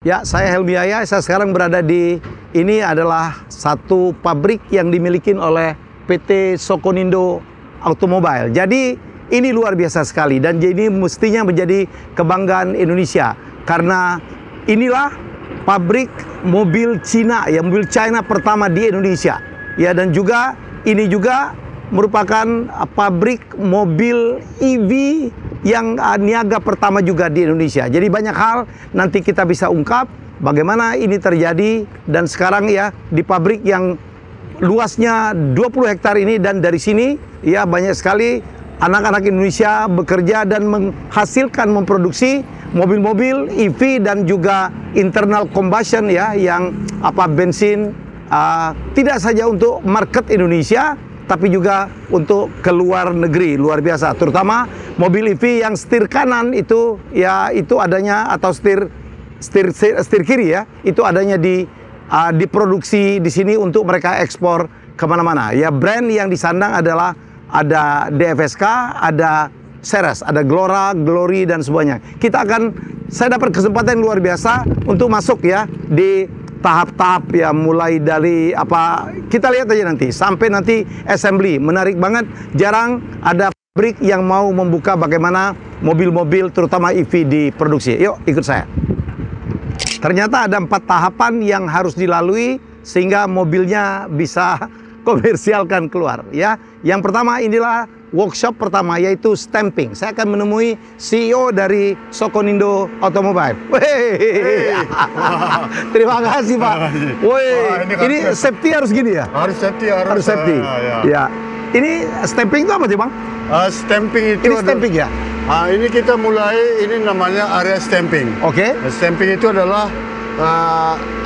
Ya, saya Helmi Yahya. Saya sekarang berada di ini adalah satu pabrik yang dimiliki oleh PT Sokonindo Automobile. Jadi ini luar biasa sekali dan jadi mestinya menjadi kebanggaan Indonesia karena inilah pabrik mobil Cina, ya mobil China pertama di Indonesia. Ya, dan juga ini juga merupakan pabrik mobil EV yang niaga pertama juga di Indonesia. Jadi banyak hal nanti kita bisa ungkap bagaimana ini terjadi dan sekarang ya di pabrik yang luasnya 20 hektar ini dan dari sini ya banyak sekali anak-anak Indonesia bekerja dan menghasilkan memproduksi mobil-mobil EV dan juga internal combustion ya yang bensin tidak saja untuk market Indonesia tapi juga untuk keluar negeri. Luar biasa, terutama mobil EV yang setir kanan itu ya itu adanya atau setir kiri ya itu adanya diproduksi di sini untuk mereka ekspor kemana-mana. Ya, brand yang disandang adalah ada DFSK, ada Ceres, ada Glora, Glory dan semuanya. Saya dapat kesempatan yang luar biasa untuk masuk ya di tahap-tahap ya, mulai dari kita lihat aja nanti sampai nanti assembly. Menarik banget, jarang ada pabrik yang mau membuka bagaimana mobil-mobil terutama EV diproduksi. Yuk ikut saya. Ternyata ada 4 tahapan yang harus dilalui sehingga mobilnya bisa komersialkan keluar ya. Yang pertama inilah workshop pertama yaitu stamping. Saya akan menemui CEO dari Sokonindo Automobile. Terima kasih Pak. Ini safety harus gini ya? Harus safety, harus safety. Ya. Ini stamping itu apa sih Bang? Stamping itu ini stamping ya? Ini kita mulai, ini namanya area stamping. Oke. Stamping itu adalah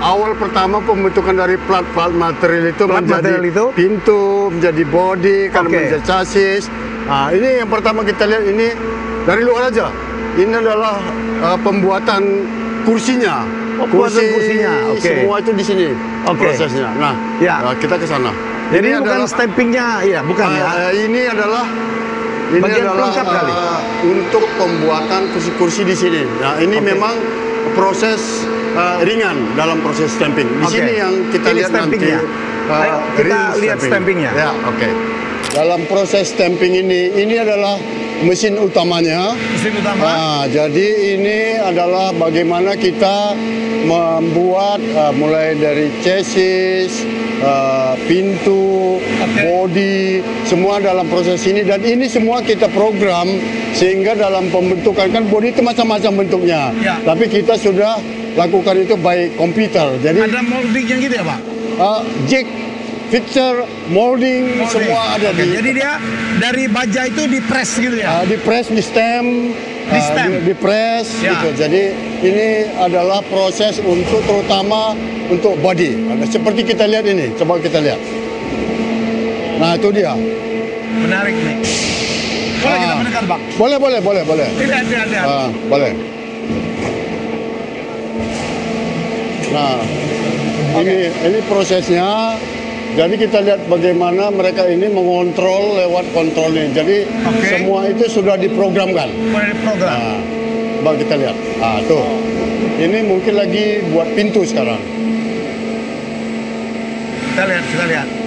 awal pertama pembentukan dari plat-plat material itu menjadi pintu, menjadi body, menjadi chassis. Ini yang pertama kita lihat ini dari luar aja. Ini adalah pembuatan kursinya. Kursinya. Semua itu di sini prosesnya. Nah, kita ke sana. Jadi ini bukan stampingnya, ya bukan ya? Ini adalah pelengkap kali untuk pembuatan kursi-kursi di sini. Nah, ini memang proses ringan dalam proses stamping. Di sini yang kita lihat nanti. Ayo kita lihat stampingnya. Ya, dalam proses stamping ini adalah mesin utamanya. Mesin utama. Jadi ini adalah bagaimana kita membuat mulai dari chassis, pintu, body, semua dalam proses ini. Dan ini semua kita program sehingga dalam pembentukan, kan body itu macam-macam bentuknya. Ya. Tapi kita sudah lakukan itu by komputer. Jadi ada moldingnya gitu ya Pak? Jig, fixture, molding, semua ada di. Jadi dia dari baja itu di press gitu ya? Di press, di stem, di press gitu. Jadi ini adalah proses untuk terutama untuk body. Seperti kita lihat ini, coba kita lihat. Nah itu dia. Menarik nih. Boleh kita mendekat Bang? Boleh. Tidak. Boleh. Nah, ini prosesnya. Jadi kita lihat bagaimana mereka ini mengontrol lewat kontrolnya. Jadi semua itu sudah diprogramkan. Coba kita lihat. Tuh. Ini mungkin lagi buat pintu sekarang. Kita lihat.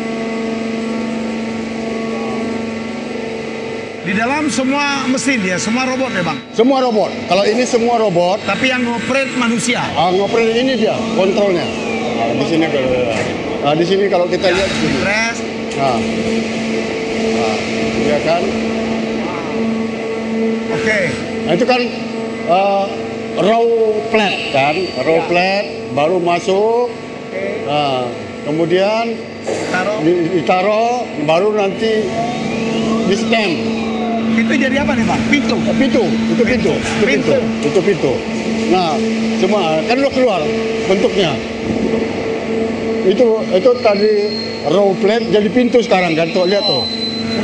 Di dalam semua mesin ya, semua robot ya Bang? Semua robot. Kalau ini semua robot. Tapi yang ngoperate manusia? Ngoperate ini dia, kontrolnya. Di sini di sini kalau kita lihat sini. Press. Ya kan? Nah itu kan raw plate kan, plate baru masuk. Kemudian ditaruh, baru nanti di stamp. Itu jadi apa nih Pak? Pintu. Itu pintu. Nah, semua kan udah keluar bentuknya. Itu tadi raw plate jadi pintu sekarang kan, tuh lihat tuh.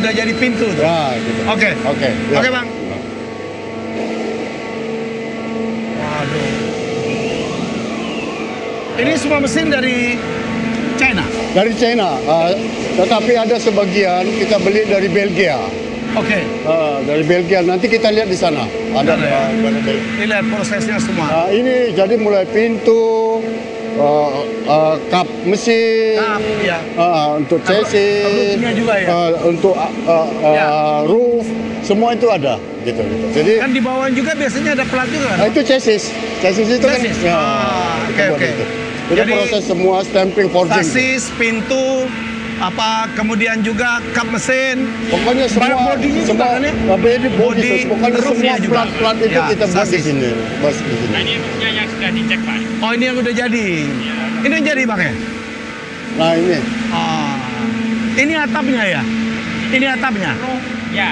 Udah jadi pintu tuh. Ya, gitu. Oke, Bang. Waduh. Ini semua mesin dari China. Dari China, tetapi ada sebagian kita beli dari Belgia. Oke. Dari Belgia. Nanti kita lihat di sana. Ada Ini lihat prosesnya semua. ini jadi mulai pintu, kap mesin, ya. untuk chassis, Roofnya juga ya? untuk roof, semua itu ada. Gitu. Jadi Kan di bawah juga biasanya ada plat juga kan? itu chassis. Chassis itu Chassis? kan. Oke, oke. Itu Jadi, proses semua stamping forging. Sasis, pintu, kemudian juga kap mesin. Pokoknya semua, bodinya juga kan ya? body, pokoknya roofnya semua juga. plat itu Ya, kita buat di sasis. sini, bos di sini. Nah, ini roofnya yang sudah dicek, Pak. Oh, ini yang udah jadi. Ini yang jadi Bang ya? Nah ini, Ini atapnya ya? Ini atapnya? Roof, ya,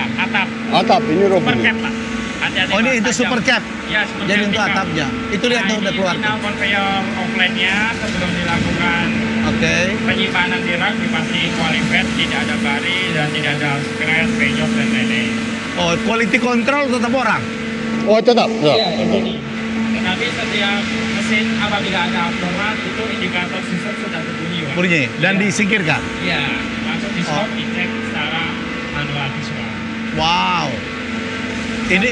atap ini roof super ini. cap, Pak. Hati-hati, Oh, ini Pak, itu tajam. super cap. Ya, super Jadi cap untuk tinggal. atapnya. Itu lihat tuh udah keluar Ini tuh. final conveyor offline-nya sebelum dilakukan Oke. penyimpanan di rak dipastikan qualified, tidak ada bari dan tidak ada scratch, penyok dan lain-lain. Oh, quality control tetap orang. Oh tetap. Iya, ini. Tetapi setiap mesin apabila ada abnormal itu indikator sistem sudah berbunyi, Pak. Bunyi dan Iya. disingkirkan. Iya, langsung di stop, dicek secara manual visual. Wow. Ini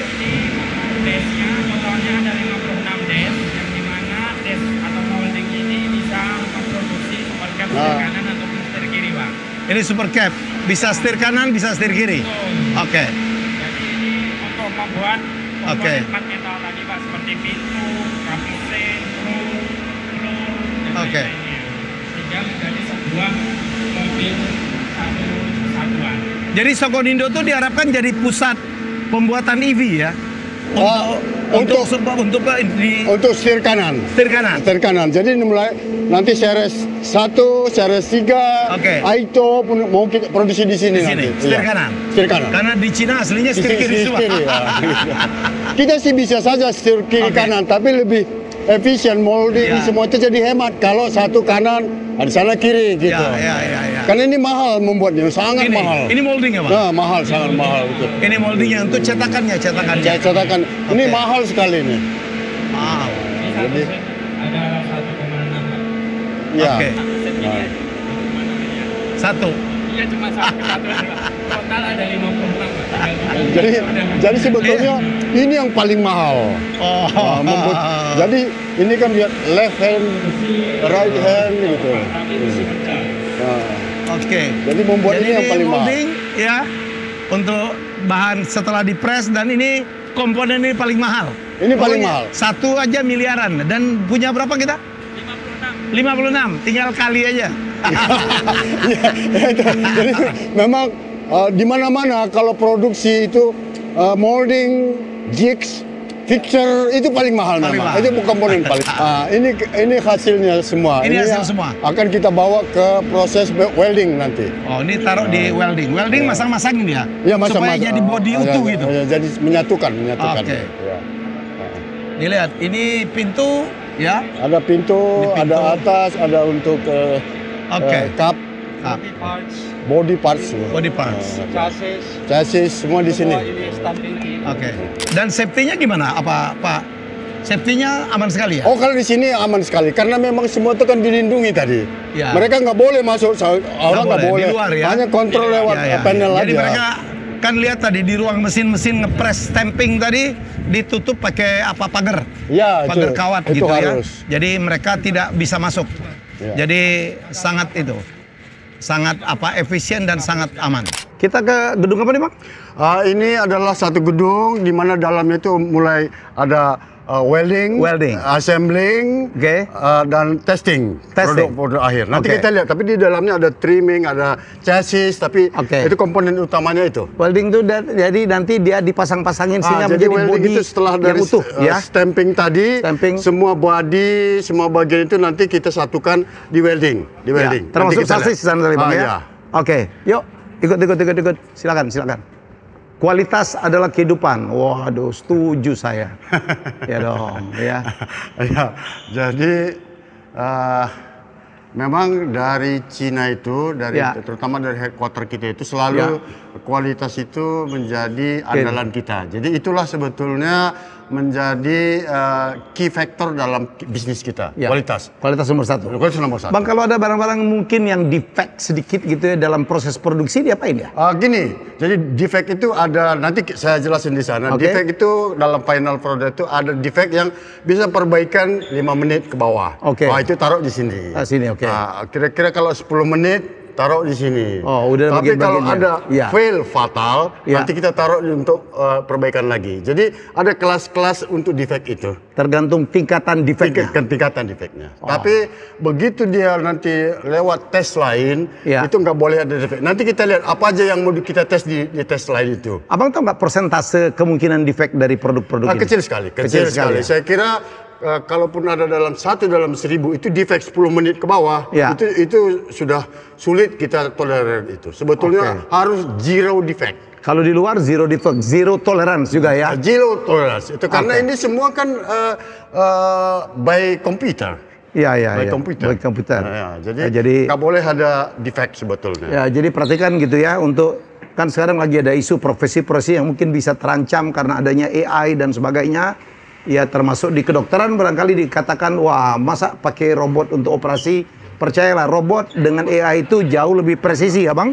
Desnya totalnya ada 56 des, yang dimana des atau molding ini bisa memproduksi super cap setir kanan ataupun setir kiri, Pak. ini super cap. Bisa setir kanan, bisa setir kiri. Betul. Oke. Jadi ini untuk membuat Oke. komponen part metal tadi, Pak, seperti pintu, kap mesin, roof, floor, dan Oke. lain-lainnya. Sehingga menjadi sebuah mobil satu kesatuan. Jadi Sokonindo tuh diharapkan jadi pusat pembuatan EV ya. Untuk setir kanan. setir kanan. Setir kanan. Jadi ini mulai nanti series 1, series 3, Oke. Aito pun mau kita produksi di sini Di sini, nanti. setir Iya. kanan. Setir kanan. Karena di Cina aslinya setir kiri semua. ya. Kita sih bisa saja setir kiri Oke. kanan, tapi lebih efisien molding Ya. semua itu jadi hemat. Kalau satu kanan, ada sana kiri gitu. Ya. Karena ini mahal membuatnya, sangat Ini, mahal. ini molding ya, Pak? Nah, mahal, sangat mahal itu. Ini moldingnya untuk cetakannya. Saya katakan ini Oke. mahal sekali ini. Wow. Ini satu set ada 1,6, Pak. Ya. Oke. Satu set ini ya, 1,6 ya. Satu. Iya, cuma satu Pak. Total ada 56, Pak. Jadi sebetulnya ini yang paling mahal. Oh. Jadi ini kan lihat left hand, right hand gitu. Nah, Oke. jadi membuat ini yang paling mahal. molding ya untuk bahan setelah dipres dan ini komponen ini paling mahal. Ini paling Pokoknya mahal. Satu aja miliaran dan punya berapa kita? 56. Tinggal kali aja. Ya, itu. Jadi memang di mana-mana kalau produksi itu molding, jigs, fixture itu paling mahal Paling memang. mahal. Itu komponen paling. ini hasilnya semua. Ini hasil yang semua. Akan kita bawa ke proses welding nanti. Oh, ini taruh di welding. Welding masang-masangin dia. Ya, supaya jadi body utuh gitu. Jadi menyatukan. Oke. Ya. Dilihat, ini pintu ya. Ada pintu, Ini pintu. ada atas, ada untuk Oke. cup, Ah, body parts, body parts. chassis semua di sini. Oke. Dan safety-nya gimana? Apa Pak? Safety-nya aman sekali ya? Oh, kalau di sini aman sekali karena memang semua itu kan dilindungi tadi. Ya. Mereka nggak boleh masuk, orang nggak boleh. Di luar ya. Hanya kontrol lewat Ya, ya. panel Jadi aja. mereka kan lihat tadi di ruang mesin-mesin ngepres stamping tadi ditutup pakai pagar. Ya, Pagar itu, kawat itu gitu harus. ya. Jadi mereka tidak bisa masuk. Ya. Jadi sangat efisien dan sangat aman. Kita ke gedung apa nih, Bang? Ini adalah satu gedung di mana dalamnya itu mulai ada welding, assembling, Oke. dan testing. Testing. Produk akhir. Nanti Oke. kita lihat. Tapi di dalamnya ada trimming, ada chassis. Tapi Oke. itu komponen utamanya itu. Welding itu jadi nanti dia dipasang-pasangin sehingga Jadi menjadi welding body itu setelah yang dari utuh ya. stamping tadi, Stamping. semua body, semua bagian itu nanti kita satukan di welding, Ya, termasuk Nanti kita sasis di lihat. sana tadi, Bang ya. Iya. Oke, yuk ikut. Silakan. Kualitas adalah kehidupan. Waduh, setuju saya. Ya dong, ya. Ya, jadi Memang dari Cina itu, terutama dari headquarter kita itu selalu kualitas itu menjadi andalan kita. Jadi itulah sebetulnya menjadi key factor dalam bisnis kita, kualitas. Kualitas nomor satu. Kualitas nomor satu. Bang, kalau ada barang-barang mungkin yang defect sedikit gitu ya dalam proses produksi, diapain ya? Gini, jadi defect itu ada, nanti saya jelasin di sana. Defect itu dalam final product itu ada defect yang bisa perbaikan 5 menit ke bawah. Itu taruh di sini. Sini, kira-kira kalau 10 menit taruh di sini. Udah tapi kalau ada fail fatal, nanti kita taruh untuk perbaikan lagi. Jadi ada kelas-kelas untuk defect itu. Tergantung tingkatan defectnya. Tingkatan defectnya. Tapi begitu dia nanti lewat tes lain, itu nggak boleh ada defect. Nanti kita lihat apa aja yang mau kita tes di tes lain itu. Abang tahu nggak persentase kemungkinan defect dari produk-produk ini? Kecil sekali. Kecil sekali. Saya kira kalaupun ada dalam 1 dalam 1000 itu defect 10 menit ke bawah, itu sudah sulit kita tolerir itu. Sebetulnya harus zero defect. Kalau di luar zero defect, zero tolerance juga ya. Zero tolerance itu karena ini semua kan by computer. By komputer. Jadi nggak boleh ada defect sebetulnya. Jadi perhatikan gitu ya, untuk kan sekarang lagi ada isu profesi-profesi yang mungkin bisa terancam karena adanya AI dan sebagainya. Ya termasuk di kedokteran barangkali dikatakan, wah masa pakai robot untuk operasi? Percayalah, robot dengan AI itu jauh lebih presisi ya Bang?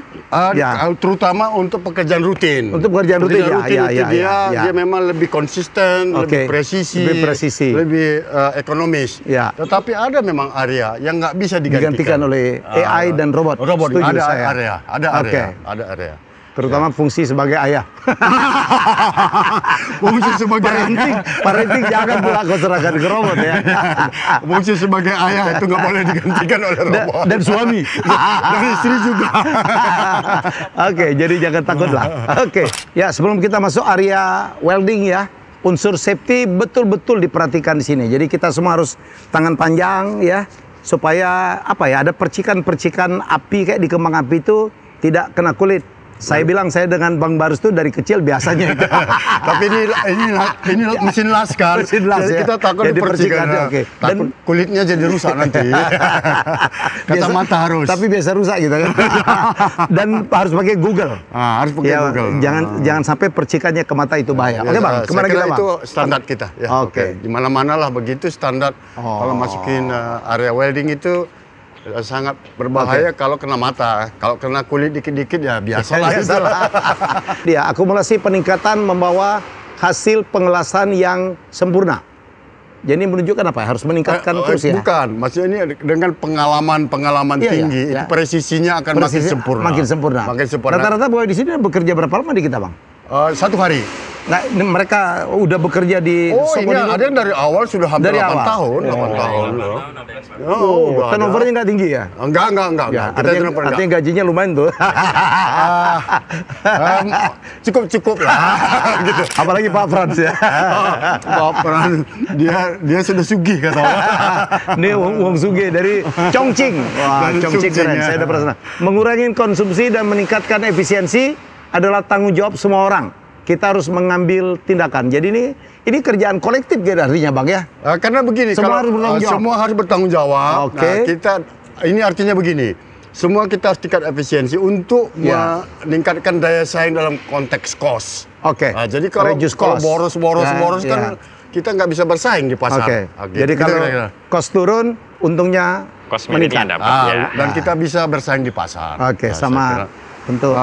Terutama untuk pekerjaan rutin. Untuk pekerjaan rutin, dia memang lebih konsisten, lebih presisi, lebih ekonomis. Tetapi ada memang area yang nggak bisa digantikan oleh AI dan robot. Ada area. Terutama fungsi sebagai ayah. Fungsi sebagai parenting jangan pula kau serahkan ke robot ya. Fungsi sebagai ayah itu nggak boleh digantikan oleh robot. Dan suami. Dan istri juga. Jadi jangan takutlah. Ya sebelum kita masuk area welding ya, unsur safety betul-betul diperhatikan di sini. Jadi kita semua harus tangan panjang ya, supaya ada percikan-percikan api kayak di kembang api itu tidak kena kulit. Saya bilang saya dengan Bang Barus itu dari kecil biasanya itu. Tapi ini mesin las kan. Mesin las, jadi kita takut percikan. Dan kulitnya jadi rusak nanti. Kacamata harus. Tapi biasa rusak gitu kan. Dan harus pakai Google. Harus pakai Google. Jangan sampai percikannya ke mata itu bahaya. Oke Bang, kemana kita Bang? Itu standar kita. Di mana-mana lah begitu standar. Kalau masukin area welding itu sangat berbahaya kalau kena mata. Kalau kena kulit dikit-dikit ya biasalah. Akumulasi peningkatan membawa hasil pengelasan yang sempurna. Jadi menunjukkan apa? Harus meningkatkan terus ya? Bukan, maksudnya ini dengan pengalaman tinggi, itu presisinya akan makin sempurna. Makin sempurna. Rata-rata boleh di sini bekerja berapa lama di kita Bang? 1 hari. Nah, mereka udah bekerja di Sokonindo. Ada yang dari awal sudah hampir 8 tahun. Turnovernya nggak tinggi ya? Enggak. Artinya gajinya lumayan tuh. Cukup lah. Gitu. Apalagi Pak Frans ya. Pak Frans, dia sudah sugih kata orang. Ini uang sugih dari Chongqing. Wah, Chongqing keren. Saya udah pernah. Mengurangi konsumsi dan meningkatkan efisiensi adalah tanggung jawab semua orang. Kita harus mengambil tindakan. Jadi ini kerjaan kolektif gitu artinya Bang ya? Karena begini, semua harus bertanggung jawab. Ini artinya begini, semua kita harus tingkat efisiensi untuk meningkatkan daya saing dalam konteks cost. Jadi kalau boros kan kita nggak bisa bersaing di pasar. Jadi kalau cost turun, untungnya meningkat. Dan kita bisa bersaing di pasar. Sama tentu.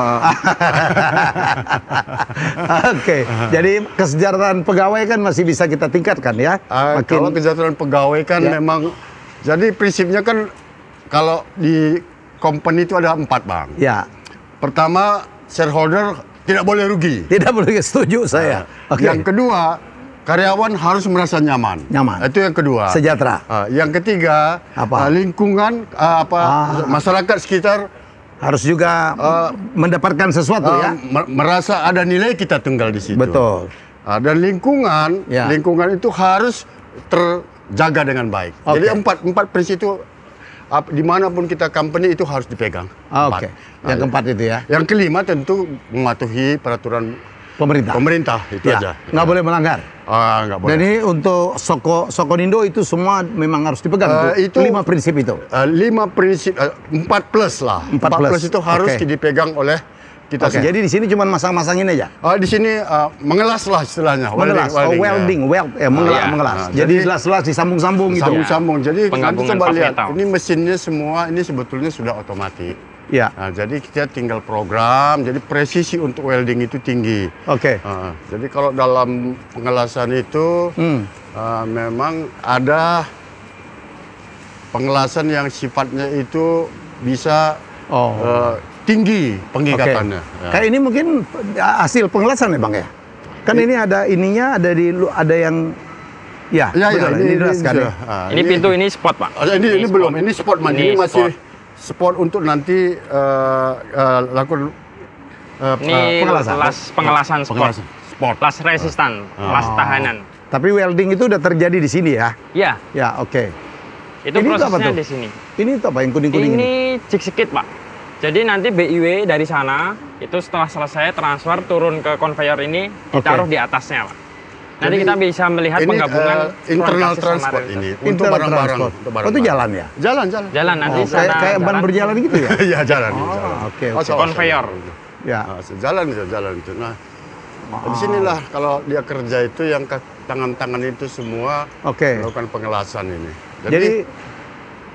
Jadi kesejahteraan pegawai kan masih bisa kita tingkatkan ya. Kalau kesejahteraan pegawai kan memang, jadi prinsipnya kan kalau di company itu ada 4 Bang. Pertama, shareholder tidak boleh rugi. Tidak boleh, setuju saya. Yang kedua, karyawan harus merasa nyaman. Itu yang kedua. Sejahtera. Yang ketiga, lingkungan masyarakat sekitar harus juga mendapatkan sesuatu ya. Merasa ada nilai kita tinggal di situ. Betul. Dan lingkungan itu harus terjaga dengan baik. Jadi empat prinsip itu dimanapun kita company itu harus dipegang. Yang keempat itu ya. Yang kelima tentu mematuhi peraturan pemerintah itu aja. Nggak boleh melanggar. Nggak boleh. Dan ini untuk Sokonindo itu semua memang harus dipegang. Itu 5 prinsip itu. 5 prinsip, 4 plus lah. 4 plus. itu harus Oke. dipegang oleh kita semua. Jadi di sini cuma masang-masangin aja. Di sini mengelas lah istilahnya. Mengelas, mengelas. Nah, Jadi selas-selas disambung-sambung gitu. Sambung-sambung. Jadi nanti Penggabungan coba lihat, metal. ini mesinnya semua ini sebetulnya sudah otomatis. Ya. Nah, jadi kita tinggal program, jadi presisi untuk welding itu tinggi. Oke. Jadi kalau dalam pengelasan itu memang ada pengelasan yang sifatnya itu bisa tinggi pengikatannya. Ya. Kayak ini mungkin hasil pengelasan ya Bang ya? Kan ini ada ininya, ada yang betul, ini jelaskan ya. Ini pintu ini spot, Pak. Ini belum, ini spot man. Ini masih spot. spot untuk nanti lakukan Ini pengelasan. pengelasan spot. spot. Las resistan, las tahanan. Tapi welding itu udah terjadi di sini ya? Ya, Ya, oke. itu Ini apa prosesnya tuh? di sini. Ini itu apa yang kuning-kuning ini? Ini jig skid, Pak. Jadi nanti BIW dari sana itu setelah selesai transfer turun ke conveyor ini ditaruh di atasnya, Pak. Nanti Jadi, kita bisa melihat ini, penggabungan internal front chassis sama transport rear ini chassis. untuk Internal barang-barang. transport. Untuk Oh, itu barang-barang. jalan ya? Jalan. Jalan nanti Oh, kayak sana ban berjalan gitu ya? Iya, jalan. Oke, Oh, oke. Conveyor. Ya. Jalan itu. Nah, di sinilah kalau dia kerja itu yang tangan-tangan itu semua Oke. melakukan pengelasan ini. Jadi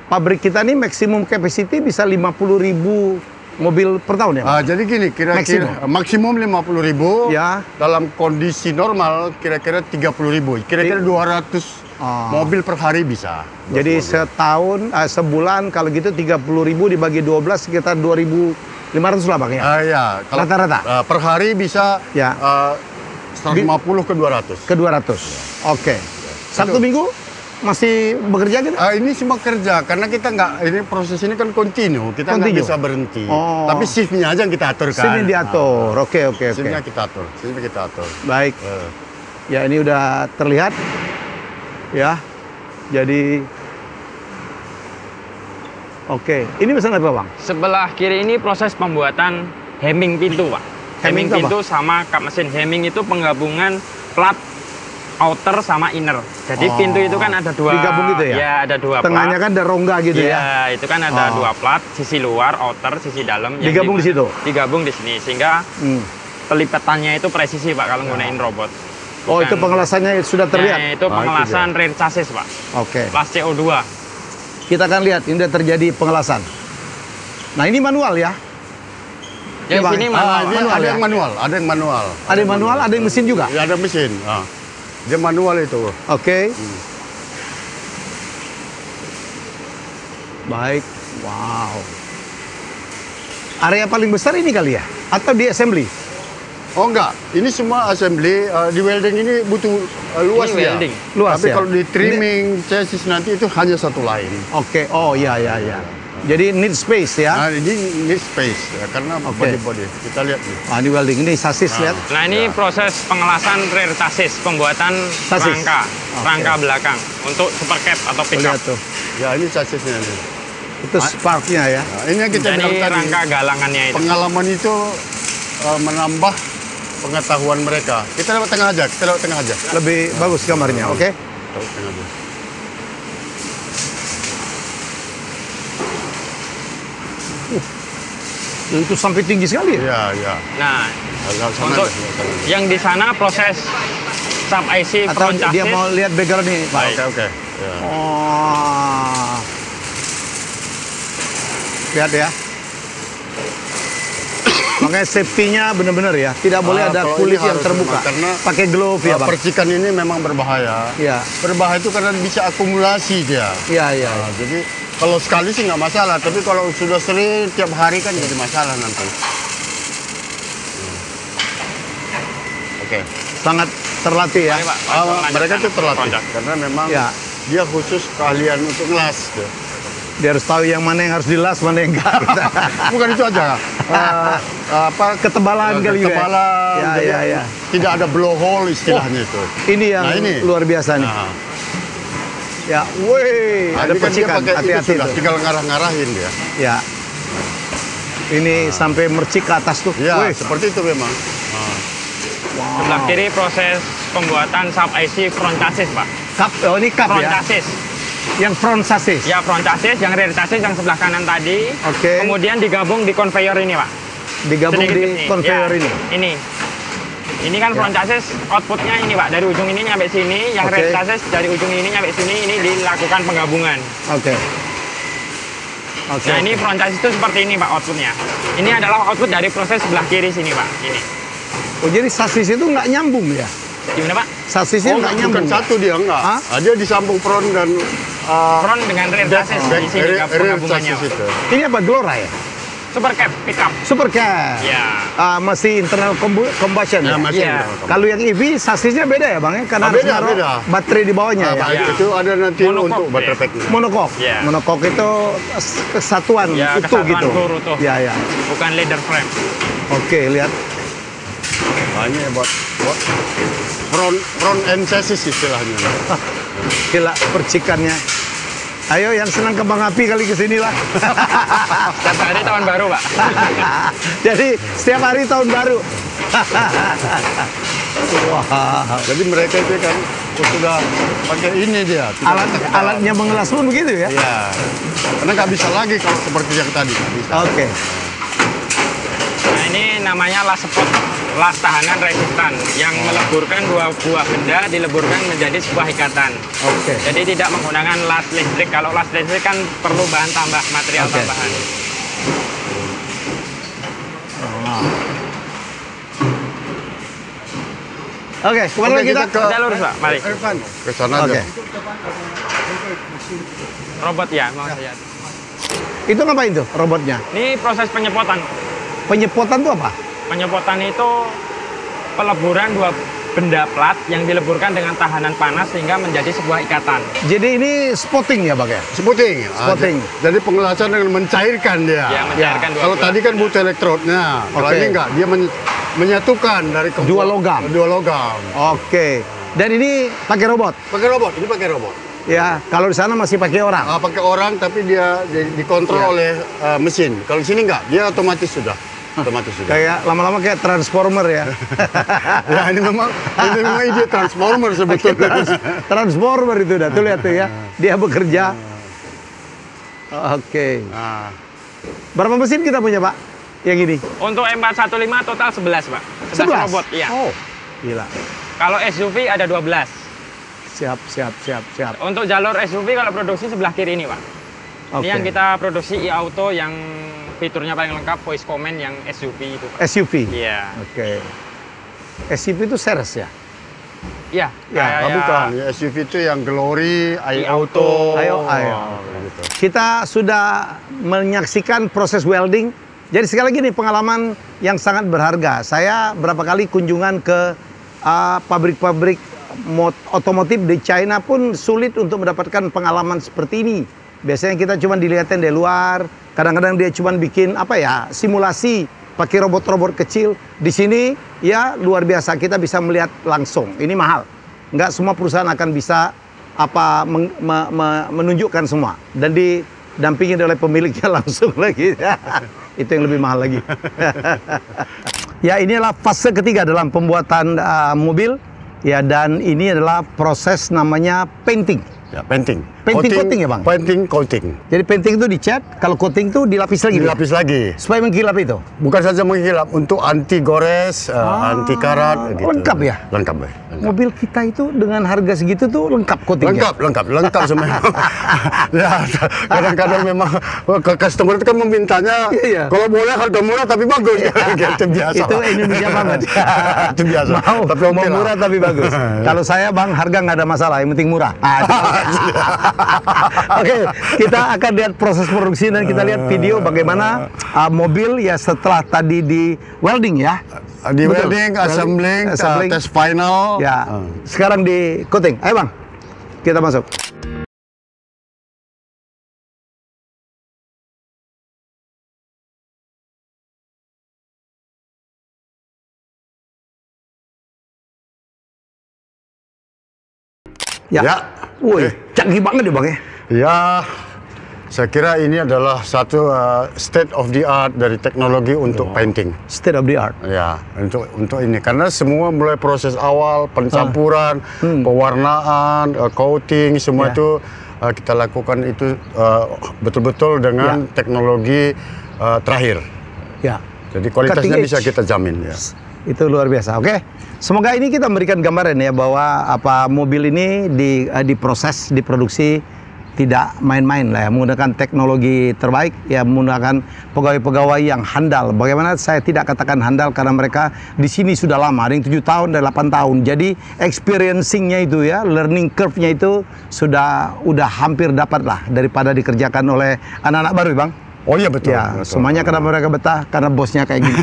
pabrik kita ini maksimum capacity bisa 50.000 mobil per tahun ya? Pak? jadi gini, kira-kira maksimum 50.000. Ya. Dalam kondisi normal kira-kira 30.000. Kira-kira 200 mobil per hari bisa. Jadi setahun, sebulan kalau gitu 30.000 dibagi 12 sekitar 2.500 lah Bang ya? Ya, kalau Rata-rata? per hari bisa Ya. 150 ke 200. Ke 200. Oke. Sabtu Minggu masih bekerja gitu? Ini cuma kerja karena kita nggak, ini proses ini kan kontinu, kita nggak Kontinu? bisa berhenti. Oh. Tapi shiftnya aja yang kita atur kan. Sini diatur. Oke. Shiftnya kita atur, shiftnya kita atur. Baik. Ya ini udah terlihat. Ya. Jadi oke. Ini pesan apa Bang? Sebelah kiri ini proses pembuatan hemming pintu, Pak. Hemming Hemming itu apa? pintu sama kap mesin. Hemming itu penggabungan plat outer sama inner. Jadi pintu itu kan ada dua. Digabung gitu ya? Ya, ada dua Tengahnya plat. kan ada rongga gitu ya? Ya, itu kan ada dua plat, sisi luar, outer, sisi dalam. yang Digabung di situ? Digabung di sini, sehingga pelipatannya itu presisi, Pak, kalau gunain robot. Oh, itu pengelasannya sudah terlihat? Nah, itu pengelasan rear chassis, Pak. Oke. Plus CO2. Kita akan lihat, ini sudah terjadi pengelasan. Nah, ini manual ya? Yang Bang. sini manual. Ini Manual ada ya? yang manual, ada yang manual. Ada yang manual, ada yang mesin juga? Ya, ada mesin. Dia manual itu. Oke. Baik. Wow. Area paling besar ini kali ya? Atau di assembly? Oh enggak, ini semua assembly. Di welding ini butuh luas Ini dia. welding. Luas Tapi ya? kalau di trimming chassis nanti itu hanya satu line. Oke. Oh, iya. Jadi need space ya? Nah, ini space ya, karena body. Kita lihat nih. Ah, ini welding. Ini sasis lihat. Nah, ini proses pengelasan rear chassis, pembuatan Chassis. rangka belakang untuk super cap atau pickup. Lihat tuh. Ya, ini chassisnya nih. Itu sparknya ya? Nah, ini yang kita Jadi bilang tadi. rangka galangannya itu. Pengalaman itu menambah pengetahuan mereka. Kita lewat tengah aja, Lebih bagus gambarnya, oke? Lewat tengah aja. Itu sampai tinggi sekali ya? Iya. Nah, Agak sana untuk deh, sana. yang di sana proses sub IC Atau front dia chassis. mau lihat background ini, Pak? Oke. Ya. Oh. Lihat ya. Makanya safety-nya benar-benar ya. Tidak boleh ada kalau kulit ini yang harus terbuka. memang, karena pakai glove ya, Bang. percikan ini memang berbahaya. Iya. Berbahaya itu karena bisa akumulasi dia. Iya. Nah, jadi kalau sekali sih nggak masalah, tapi kalau sudah sering tiap hari kan jadi masalah nanti. Oke. Sangat terlatih ya. Mari, Pak. Mereka itu terlatih Kontak. karena memang Ya. dia khusus keahlian untuk ngelas. Tuh. Dia harus tahu yang mana yang harus dilas, mana yang enggak. Bukan itu aja. Ketebalan kali ya. Ketebalan. Ya, jadi ya. Tidak ada blowhole istilahnya itu. Ini yang Nah, ini. luar biasa nih. Nah, Ya, woi, nah, ada ini kan dia percikan. pakai itu Hati-hati sudah, tuh. tinggal ngarah-ngarahin dia. Ya. Ini sampai mercik ke atas tuh. Ya, Wih. seperti itu memang. Sebelah kiri proses pembuatan sub IC front chassis, Pak. Oh ini cup Front ya? chassis. Yang front chassis? Ya, front chassis, yang rear chassis yang sebelah kanan tadi. Oke. Kemudian digabung di conveyor ini, Pak. Digabung Sedikit di kesini. conveyor Ya, ini? Ini. Ini kan front chassis, outputnya ini, Pak. Dari ujung ini nyampe sini, yang Oke. rear chassis dari ujung ini nyampe sini, ini dilakukan penggabungan. Oke. Oke. Nah, ini front chassis itu seperti ini, Pak, outputnya. Ini adalah output dari proses sebelah kiri sini, Pak. Ini. Oh jadi sasis itu nggak nyambung ya? Gimana, Pak? Sasisnya Oh, nggak bukan nyambung? satu dia enggak. Hah? Dia disambung front dan Front dengan rear chassis di sini rear penggabungannya. chassis itu. Ini apa, Glora ya? Super cab pickup. Super cab? Ya. Masih internal combustion Ya, ya? masih Iya. internal. Kalau yang EV sasisnya beda ya Bang ya? Karena harus Beda, naruh beda. baterai di bawahnya ya? Ya. Itu ada nanti Monocoque, untuk baterai ya. pack-nya. Monocoque? Iya. Monocoque itu kesatuan Ya, utuh kesatuan gitu? full utuh. Ya, ya. Bukan leather frame. Oke, lihat. Hanya buat front end chassis istilahnya. Gila percikannya. Ayo yang senang kembang api kali kesini lah. Setiap hari tahun baru, Pak. Jadi setiap hari tahun baru. Wah, Jadi mereka itu kan sudah pakai ini dia. tidak pakai alatnya mengelas pun begitu ya? Iya. Karena nggak bisa lagi kalau seperti yang tadi. Nggak bisa. Oke. Nah, ini namanya las spot, las tahanan resistan yang meleburkan dua buah benda dileburkan menjadi sebuah ikatan. Oke. Jadi tidak menggunakan las listrik. Kalau las listrik kan perlu bahan tambah, material Oke. tambahan. Oke, kemana Oke, kita? kita Kita lurus, Pak. Mari. Irfan, ke sana Oke. aja. Robot ya, mau saya. Itu ngapain tuh robotnya? Ini proses penyepotan. Penyepotan tuh apa? Penyepotan itu peleburan dua benda plat yang dileburkan dengan tahanan panas sehingga menjadi sebuah ikatan. Jadi ini spotting ya, Bang ya? Spotting. Spotting. Jadi pengelasan dengan mencairkan dia. Ya, mencairkan dua Kalau buah. tadi kan butuh elektrodnya. Kalau Oke. ini enggak, dia menyatukan dari Dua logam. Dua logam. Oke. Dan ini pakai robot? Pakai robot, ini pakai robot. Ya, kalau di sana masih pakai orang. Pakai orang tapi dia dikontrol Ya. oleh mesin. Kalau di sini enggak, dia otomatis sudah. Otomatis sudah. Kayak lama-lama kayak transformer ya. Ya ini memang ide transformer sebetulnya. Transformer itu dah, tuh lihat tuh ya. Dia bekerja. Oke. Nah, Berapa mesin kita punya, Pak? Yang ini? Untuk M415 total 11, Pak. 11? robot, iya. Oh, gila. Kalau SUV ada 12. Siap, siap, siap, siap. Untuk jalur SUV kalau produksi sebelah kiri ini, Pak. Oke. Ini yang kita produksi e-auto yang fiturnya paling lengkap, voice command yang SUV itu, Pak. SUV? Iya. Oke. SUV itu series ya? Iya. Ya, kayak- bukan. Ya, SUV itu yang Glory, iAuto. Ayo. Gitu. Kita sudah menyaksikan proses welding. Jadi sekali lagi nih pengalaman yang sangat berharga. Saya berapa kali kunjungan ke pabrik-pabrik otomotif di China pun sulit untuk mendapatkan pengalaman seperti ini. Biasanya kita cuma dilihatin dari luar. Kadang-kadang dia cuma bikin apa ya, simulasi pakai robot-robot kecil. Di sini ya luar biasa, kita bisa melihat langsung. Ini mahal. Nggak semua perusahaan akan bisa menunjukkan semua dan didampingi oleh pemiliknya langsung lagi. Itu yang lebih mahal lagi. Ya, ini adalah fase ketiga dalam pembuatan mobil. Ya, dan ini adalah proses namanya painting. Ya, painting. Coating ya, Bang? Painting, coating. Jadi painting itu dicat, kalau coating itu dilapis lagi. Dilapis lagi. Supaya mengkilap itu. Bukan saja menghilap, untuk anti gores, anti karat. Gitu. Lengkap ya? Lengkap ya. Lengkap. Mobil kita itu dengan harga segitu tuh lengkap coatingnya. Lengkap semua. Ya, kadang-kadang memang ke customer itu kan memintanya, Iya. kalau boleh harga murah tapi bagus. Gitu biasa. Itu lah. Indonesia banget. Itu biasa. Tapi Mau oke lah. murah tapi bagus. Kalau saya, Bang, harga nggak ada masalah, yang penting murah. Oke, kita akan lihat proses produksi dan kita lihat video bagaimana mobil ya setelah tadi di welding ya. Di Betul. welding, assembling, tes final. Ya, sekarang di coating. Ayo, Bang, kita masuk. Ya. Ya. Woi, canggih banget ya, Bang ya. Ya, Saya kira ini adalah satu state of the art dari teknologi untuk painting. State of the art. Ya, untuk ini karena semua mulai proses awal, pencampuran, pewarnaan, coating, semua itu kita lakukan itu betul-betul dengan teknologi terakhir. Ya. Jadi kualitasnya Cutting bisa edge. kita jamin ya. Itu luar biasa. Oke. Semoga ini kita memberikan gambaran ya bahwa mobil ini diproses, diproduksi tidak main-main lah ya, menggunakan teknologi terbaik ya, menggunakan pegawai-pegawai yang handal. Bagaimana saya tidak katakan handal karena mereka di sini sudah lama, ada yang 7 tahun dan 8 tahun. Jadi experiencing-nya itu ya, learning curve-nya itu udah hampir dapat lah daripada dikerjakan oleh anak-anak baru, Bang. Oh iya betul. Ya, betul. semuanya karena mereka betah, karena bosnya kayak gini.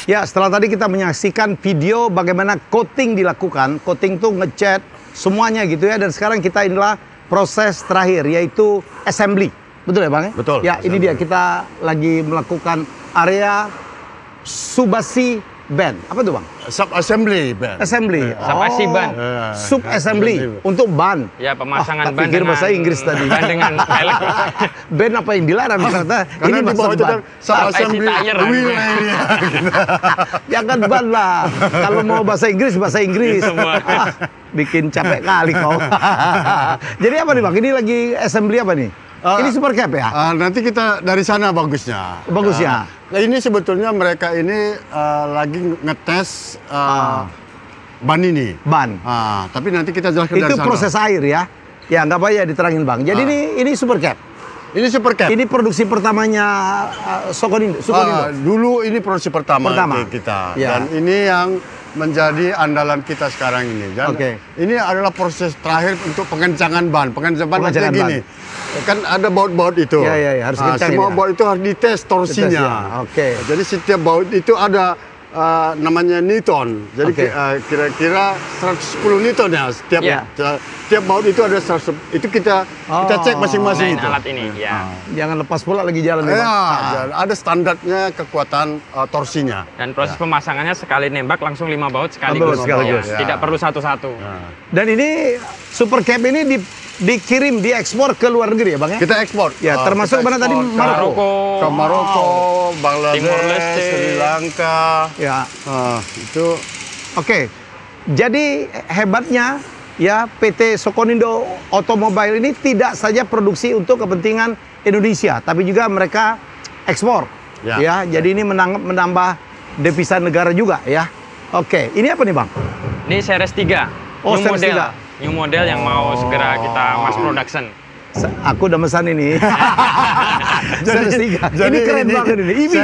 Ya, setelah tadi kita menyaksikan video bagaimana coating dilakukan, coating tuh ngecat semuanya gitu ya, dan sekarang kita inilah proses terakhir yaitu assembly. Betul ya, Bang? Betul. Ya, ini dia kita lagi melakukan area subasi band. Apa tuh, Bang? Sub assembly band. Assembly. Subasi ban. Sub assembly untuk ban. Ya, pemasangan tak ban pikir dengan bahasa Inggris tadi. ban dengan pelek. Band apa yang dilarang ternyata Karena ini di bawah maksud itu ban. kan sub assembly tire. wheel ini. Jangan ban lah. Kalau mau bahasa Inggris, bahasa Inggris. Semua. Bikin capek kali kau. Jadi apa nih, Bang? Ini lagi assembly apa nih? Ini super cap ya? Nanti kita dari sana bagusnya. Bagusnya. Nah, ini sebetulnya mereka ini lagi ngetes ban ini. Ban. Tapi nanti kita jelaskan dari Itu sana. proses air ya? Ya, nggak apa ya diterangin, Bang. Jadi ini super cap. Ini super cap. Ini produksi pertamanya Sokonindo. Dulu ini produksi pertama. Pertama. Kita. Ya. Dan ini yang menjadi andalan kita sekarang ini. Dan Oke. ini adalah proses terakhir untuk pengencangan ban. Pengencangan ban Pengencangan artinya gini. Kan ada baut-baut itu. Ya, harus kencang semua ya. baut itu harus dites torsinya. Dites ya, oke. Jadi setiap baut itu ada namanya Newton. Jadi Oke. kira-kira 110 Newton ya setiap Ya. setiap baut itu ada 100. Itu kita cek masing-masing Main itu. alat ini, ya. Jangan lepas pula lagi jalan nih, Bang. Ya, ada standarnya kekuatan torsinya. Dan proses pemasangannya sekali nembak langsung 5 baut sekaligus. baut sekaligus. Ya, Tidak perlu satu-satu. Dan ini super cap ini dikirim, diekspor ke luar negeri ya, Bang ya? Kita ekspor. Ya, termasuk kita mana tadi? ekspor ke- Maroko. Ke Maroko, Timor Bangladesh, Leste. Sri Lanka. Ya. Itu Oke. Jadi hebatnya ya PT Sokonindo Automobile ini tidak saja produksi untuk kepentingan Indonesia, tapi juga mereka ekspor. Ya. Ya, jadi ini menambah devisa negara juga ya. Oke, ini apa nih, Bang? Ini series 3. Oh, new series model. 3. New model yang mau segera kita mass production. Aku udah mesan ini. Series 3. Ini keren banget ini. EV.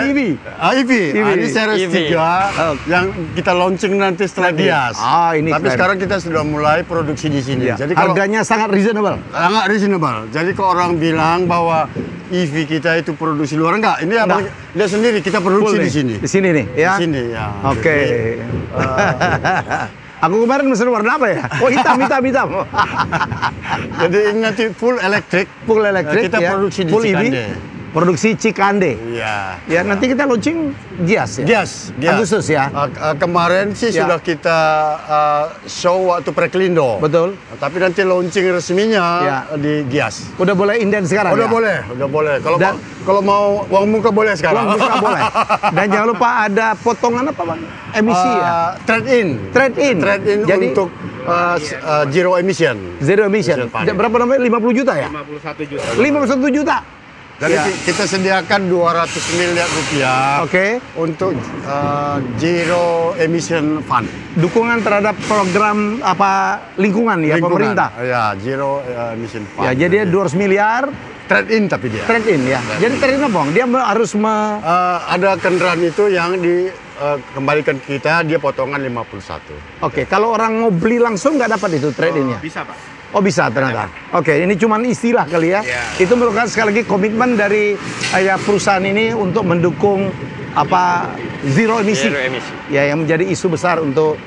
EV. Ini series EV. 3 yang kita launching nanti setelah Dias. Ini Tapi keren. sekarang kita sudah mulai produksi di sini. Ya. Jadi kalau Harganya sangat reasonable. sangat reasonable. Jadi kalau orang bilang bahwa EV kita itu produksi luar enggak, ini abang lihat sendiri kita produksi Full di nih. sini. Di sini nih ya. Di sini ya. Oke. Jadi, Aku kemarin mesen warna apa ya? Oh, hitam. jadi ini nanti full elektrik. Full elektrik Kita ya. produksi di Full Cikande. EV. Produksi Cikande. Iya. Ya, nanti kita launching Gias ya. Gias. Agustus ya. Kemarin sih Ya. sudah kita show waktu Preklindo. Betul. Tapi nanti launching resminya Ya. di Gias. Udah boleh inden sekarang Udah ya? boleh. Dan- Kalau mau uang muka boleh sekarang. Uang muka boleh. Dan jangan lupa ada potongan apa, Bang? Emisi ya. Trade in. Trade in. Jadi untuk zero emission. zero emission. Emission Berapa namanya? 50 juta ya? 51 juta. Jadi Ya. kita sediakan 200 miliar rupiah Oke. untuk zero emission fund. Dukungan terhadap program apa lingkungan ya Lingkungan. pemerintah. Ya, zero emission fund. Ya, jadi dia 200 miliar trade in tapi dia. trade in ya. Jadi trade in apa, Bang? Dia harus Ada kendaraan itu yang dikembalikan kita, dia potongan 51. Oke, kalau orang mau beli langsung nggak dapat itu trade in-nya? Bisa, Pak. Oh, bisa ternyata. Oke, ini cuma istilah kali ya. Itu merupakan sekali lagi komitmen dari perusahaan ini untuk mendukung zero emisi. Zero emisi. Ya, yang menjadi isu besar untuk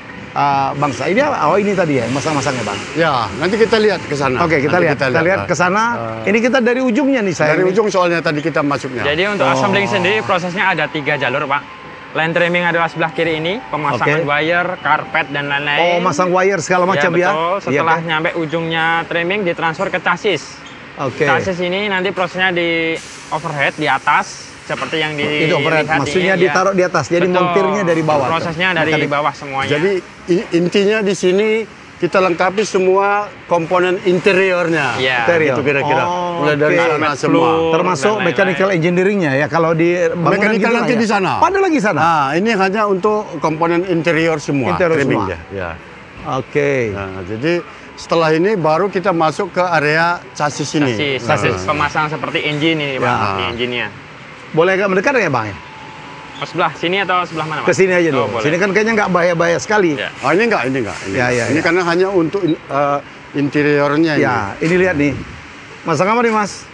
bangsa. Ini ini tadi ya masang-masangnya, Bang. Ya, nanti kita lihat ke sana. Oke, kita Nanti lihat. Kita lihat ke sana. Ini kita dari ujungnya nih saya. Dari ini. ujung soalnya tadi kita masuknya. Jadi untuk assembling sendiri prosesnya ada 3 jalur, Pak. Line trimming adalah sebelah kiri ini, pemasangan Oke. wire, karpet dan lain-lain. Oh, masang wire segala macam ya. betul. Iya Setelah kan? nyampe ujungnya trimming ditransfer ke chassis. Oke. Chassis ini nanti prosesnya di overhead di atas seperti yang di Itu overhead, lihat maksudnya ini, ditaruh di atas, jadi Betul. montirnya dari bawah. Prosesnya dari bawah semuanya. Jadi intinya di sini kita lengkapi semua komponen interiornya. Iya. Interior. Gitu kira-kira. Oh, Mulai dari oke. sana Flat semua. floor. Termasuk dan mechanical engineeringnya ya, kalau di bangunan Mechanical gitu nanti lah ya. di sana. Oh, ada lagi sana. Nah, ini hanya untuk komponen interior semua. Interior trimmingnya. semua. Ya. Oke. Nah, jadi setelah ini baru kita masuk ke area chassis ini. Chassis pemasangan seperti engine ini, Bang. Ya. Ini engine-nya. Boleh agak mendekat ya, Bang? Oh, sebelah sini atau sebelah mana, Bang? Ke sini aja Oh, dulu. boleh. Sini kan kayaknya nggak bahaya-bahaya sekali. Ya. Oh, ini enggak. Ini Ya, ini karena hanya untuk interiornya ini. Ya, ini lihat nih. Masang apa nih, Mas?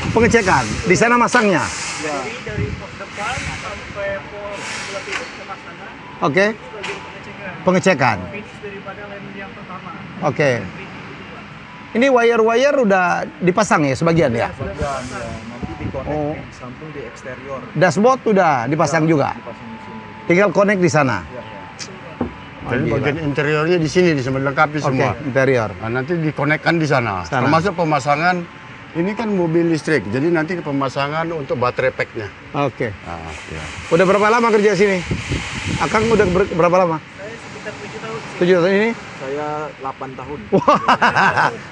Pengecekan. Di sana masangnya. Dari pos depan sampai pos sebelah timur pemasangan Oke. bagian pengecekan. Pengecekan. Finish daripada lem yang pertama. Oke. Ini wire-wire udah dipasang ya sebagian ya? Bagian ya, nanti dikonek Oh. di samping di eksterior. Dashboard udah dipasang juga. Dipasang di sini. Tinggal connect di sana. Ya. Jadi gila. bagian interiornya di sini dilengkapi Oke, semua. interior. Nah, nanti dikonekkan di sana. Sana. Termasuk pemasangan ini kan mobil listrik. Jadi nanti pemasangan untuk baterai pack-nya. Oke. Nah, ya. Udah berapa lama kerja sini? Akang udah berapa lama? Saya sekitar 7 tahun. 7 tahun ini? Saya 8 tahun.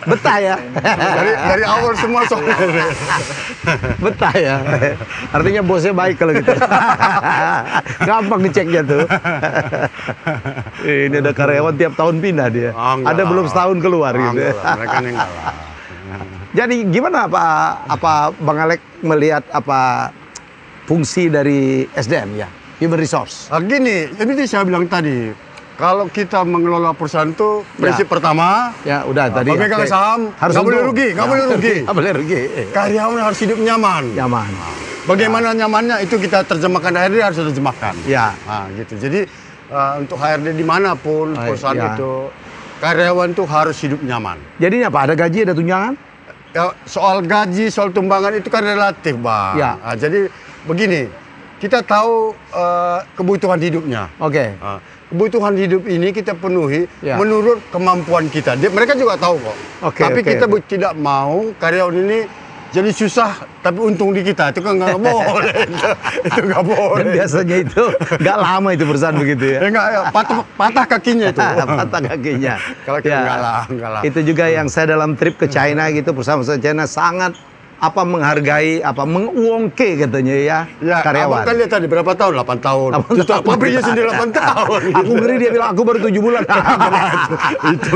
Betah ya? Dari awal semua soalnya. Betah ya? Artinya bosnya baik kalau gitu. Gampang ngeceknya tuh. Ini ada karyawan tiap tahun pindah dia. Oh, enggak Ada lah. belum setahun keluar gitu. Enggak lah, mereka ini enggak lah. Jadi gimana apa Bang Alek melihat apa fungsi dari SDM ya? Human resource. Nah, gini, ini saya bilang tadi, kalau kita mengelola perusahaan itu prinsip pertama, Ya udah tadi. pemegang oke. saham nggak boleh untung. rugi, nggak boleh rugi. Nggak boleh rugi. Karyawan harus hidup nyaman. Nyaman. Bagaimana nyamannya itu kita terjemahkan HRD harus terjemahkan. Ya. Nah, gitu. Jadi untuk HRD dimanapun perusahaan ya. itu, karyawan itu harus hidup nyaman. Jadi apa? Ada gaji, ada tunjangan? Ya, soal gaji, soal tumbangan itu kan relatif, Bang. Ya. Nah, jadi begini, kita tahu kebutuhan hidupnya. Oke. Nah, kebutuhan hidup ini kita penuhi Ya. menurut kemampuan kita. Mereka juga tahu kok. Oke, Tapi oke, kita oke. tidak mau karyawan ini jadi susah, tapi untung di kita. Itu kan nggak boleh. Itu nggak Dan boleh. biasanya itu nggak lama itu perusahaan begitu ya. Enggak, ya, patah kakinya itu. Patah kakinya. Kalau kita enggak lah. Itu juga yang saya dalam trip ke China gitu, perusahaan-perusahaan China sangat menghargai, menguongke katanya ya, Ya, karyawan. abang kan lihat tadi berapa tahun? 8 tahun. 8 Tutup tahun. pabriknya sendiri 8 tahun. Aku ngeri dia bilang aku baru 7 bulan.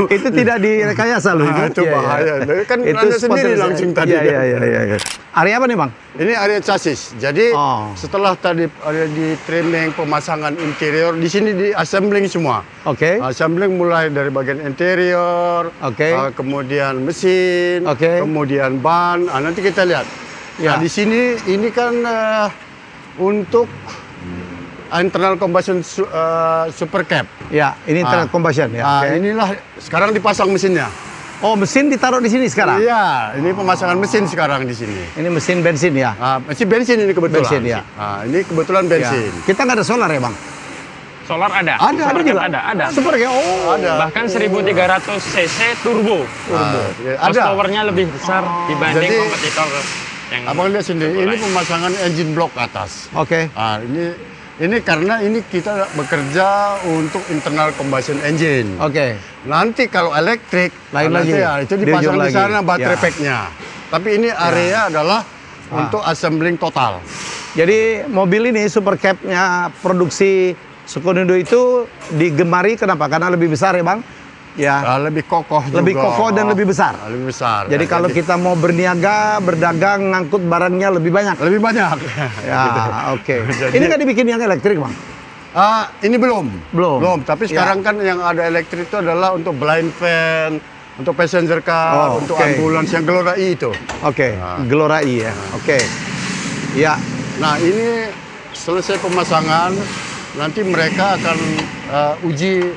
itu tidak direkayasa loh Ah, itu Iya, iya. bahaya. Kan nanya sendiri spontan. langsung tadi. Iya. Area apa nih Bang? Ini area chassis. Jadi Oh. setelah tadi ada di trimming, pemasangan interior, di sini di assembling semua. Oke. Assembling mulai dari bagian interior, Oke. kemudian mesin, Oke. kemudian ban. Nanti kita lihat. Ya. Nah, di sini ini kan untuk internal combustion super cab. Ya, ini internal combustion ya. Oke. Inilah sekarang dipasang mesinnya. Oh, mesin ditaruh di sini sekarang. Iya, ini pemasangan mesin sekarang di sini. Ini mesin bensin ya. Mesin bensin ini kebetulan. Bensin, ya. Ini kebetulan bensin. Ya. Kita nggak ada solar ya Bang? Solar ada. Ada, Super juga? Cab ada. Super ya. Oh. Ada. Bahkan 1300 cc turbo. Ya, ada. Horsepowernya lebih besar dibanding Jadi, kompetitor yang Abang lihat sendiri, ini lain. pemasangan engine block atas. Oke. Ini karena ini kita bekerja untuk internal combustion engine. Oke. Nanti kalau elektrik, Lain nanti lagi. ya, itu Di dipasang ujung di sana lagi. baterai Ya. pack-nya. Tapi ini area adalah untuk assembling total. Jadi mobil ini super cab-nya produksi Sokonindo itu digemari kenapa? Karena lebih besar ya Bang? Ya. Lebih kokoh juga. Lebih kokoh dan lebih besar. Lebih besar. Jadi kalau kita mau berniaga, berdagang, ngangkut barangnya lebih banyak. lebih banyak. Ya, oke. Jadi- Ini nggak dibikin yang elektrik Bang? Ini belum. Belum. Tapi Ya. sekarang kan yang ada elektrik itu adalah untuk blind van, untuk passenger car, Oh, untuk oke. ambulans yang Gelora I itu. Oke, Gelora I ya. Oke. Ya, Nah, ini selesai pemasangan, nanti mereka akan uji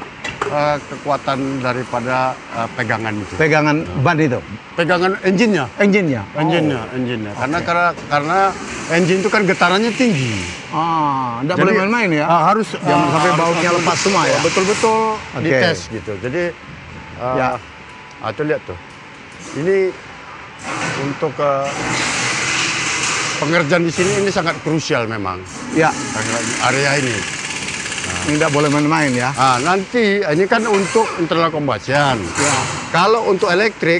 kekuatan daripada pegangan itu. pegangan ban itu, Pegangan engine-nya. engine-nya. Engine-nya. Karena engine itu kan getarannya tinggi. Nggak Jadi, boleh main-main ya. harus Jangan sampai bautnya harus lepas semua ya. Betul-betul Oke. dites gitu. Jadi Ya. tuh lihat tuh. ini untuk pengerjaan di sini ini sangat krusial memang Ya, area ini. nggak boleh main-main ya. Nah, nanti ini kan untuk internal combustion. Ya. Kalau untuk elektrik,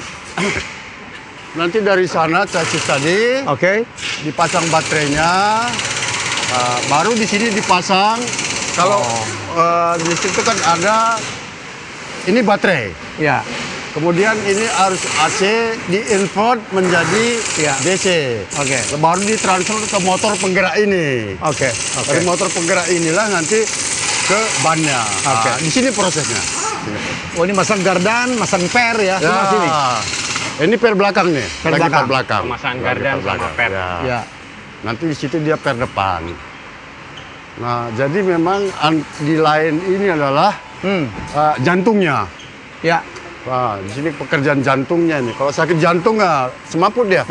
nanti dari sana chassis tadi Oke. dipasang baterainya, baru di sini dipasang. Kalau di situ kan ada ini baterai. Ya. Kemudian ini harus AC di-invert menjadi Ya. DC. Oke. Baru ditransfer ke motor penggerak ini. Oke. Dari motor penggerak inilah nanti ke bannya. Oke. Nah, di sini prosesnya. Oh, ini masang gardan, masang per ya, semua sini. Ini per belakang nih. Per Lagi belakang. per belakang. Pemasangan Lagi gardan sama belakang. per. Ya. Ya. Nanti di situ dia per depan. Nah, jadi memang di lain ini adalah jantungnya. Ya. Wah, di sini pekerjaan jantungnya nih. Kalau sakit jantung nggak semaput dia.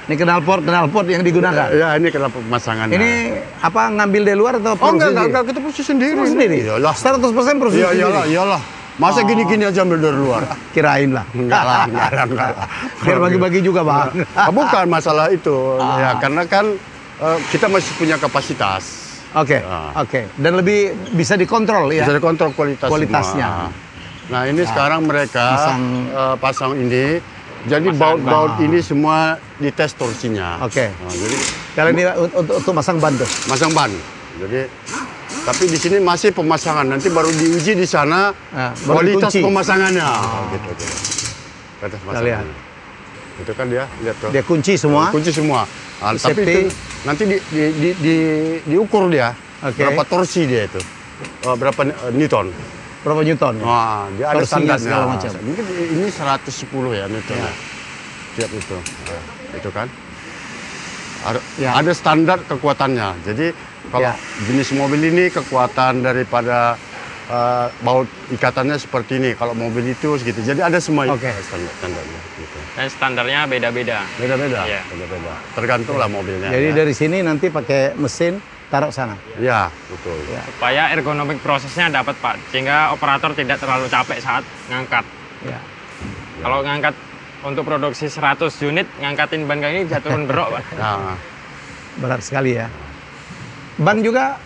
Ini knalpot yang digunakan. Ya, ini kenapa pemasangannya. Ini apa ngambil dari luar atau Oh produksi enggak, kita produksi sendiri. Semua sendiri? Iyalah. 100% produksi Iya, sendiri? iyalah. Masa gini-gini aja ambil dari luar? Kirain lah. Enggak lah. Biar bagi-bagi juga, Bang. Bukan masalah itu. Ya, karena kan kita masih punya kapasitas. Oke, Ah. oke. Dan lebih bisa dikontrol ya? Bisa dikontrol Kualitasnya. semua. Nah, ini sekarang mereka pasang ini. Jadi Pemasangan baut ini semua dites torsinya. Oke. Nah, jadi Kalau ini untuk masang ban tuh? masang ban. Jadi tapi di sini masih pemasangan. Nanti baru diuji di sana baru kualitas dikunci. pemasangannya. Gitu. Kualitas Kita pemasangannya. lihat. Itu kan dia, lihat tuh. Dia kunci semua? Kunci semua. Nah, tapi Safety. itu nanti diukur dia. Oke. Berapa torsi dia itu. Berapa newton. Berapa newton? Ya? Wah, dia ada Torsinya standarnya. segala macam. Mungkin ini 110 ya newtonnya. Tiap itu. Nah, itu kan. Ya. Ada standar kekuatannya. Jadi kalau Ya. jenis mobil ini kekuatan daripada baut ikatannya seperti ini. Kalau mobil itu segitu. Jadi ada semua Oke. standarnya. Gitu. Dan standarnya beda-beda. Beda-beda. Iya. Beda-beda. Tergantung lah mobilnya. Jadi ya. dari sini nanti pakai mesin taruh sana. Ya, betul. Ya. Supaya ergonomik prosesnya dapat, Pak. Sehingga operator tidak terlalu capek saat ngangkat. Ya. Kalau ngangkat untuk produksi 100 unit, ngangkatin ban kayak ini bisa turun berok, Pak. Nah. Berat sekali ya. Ban juga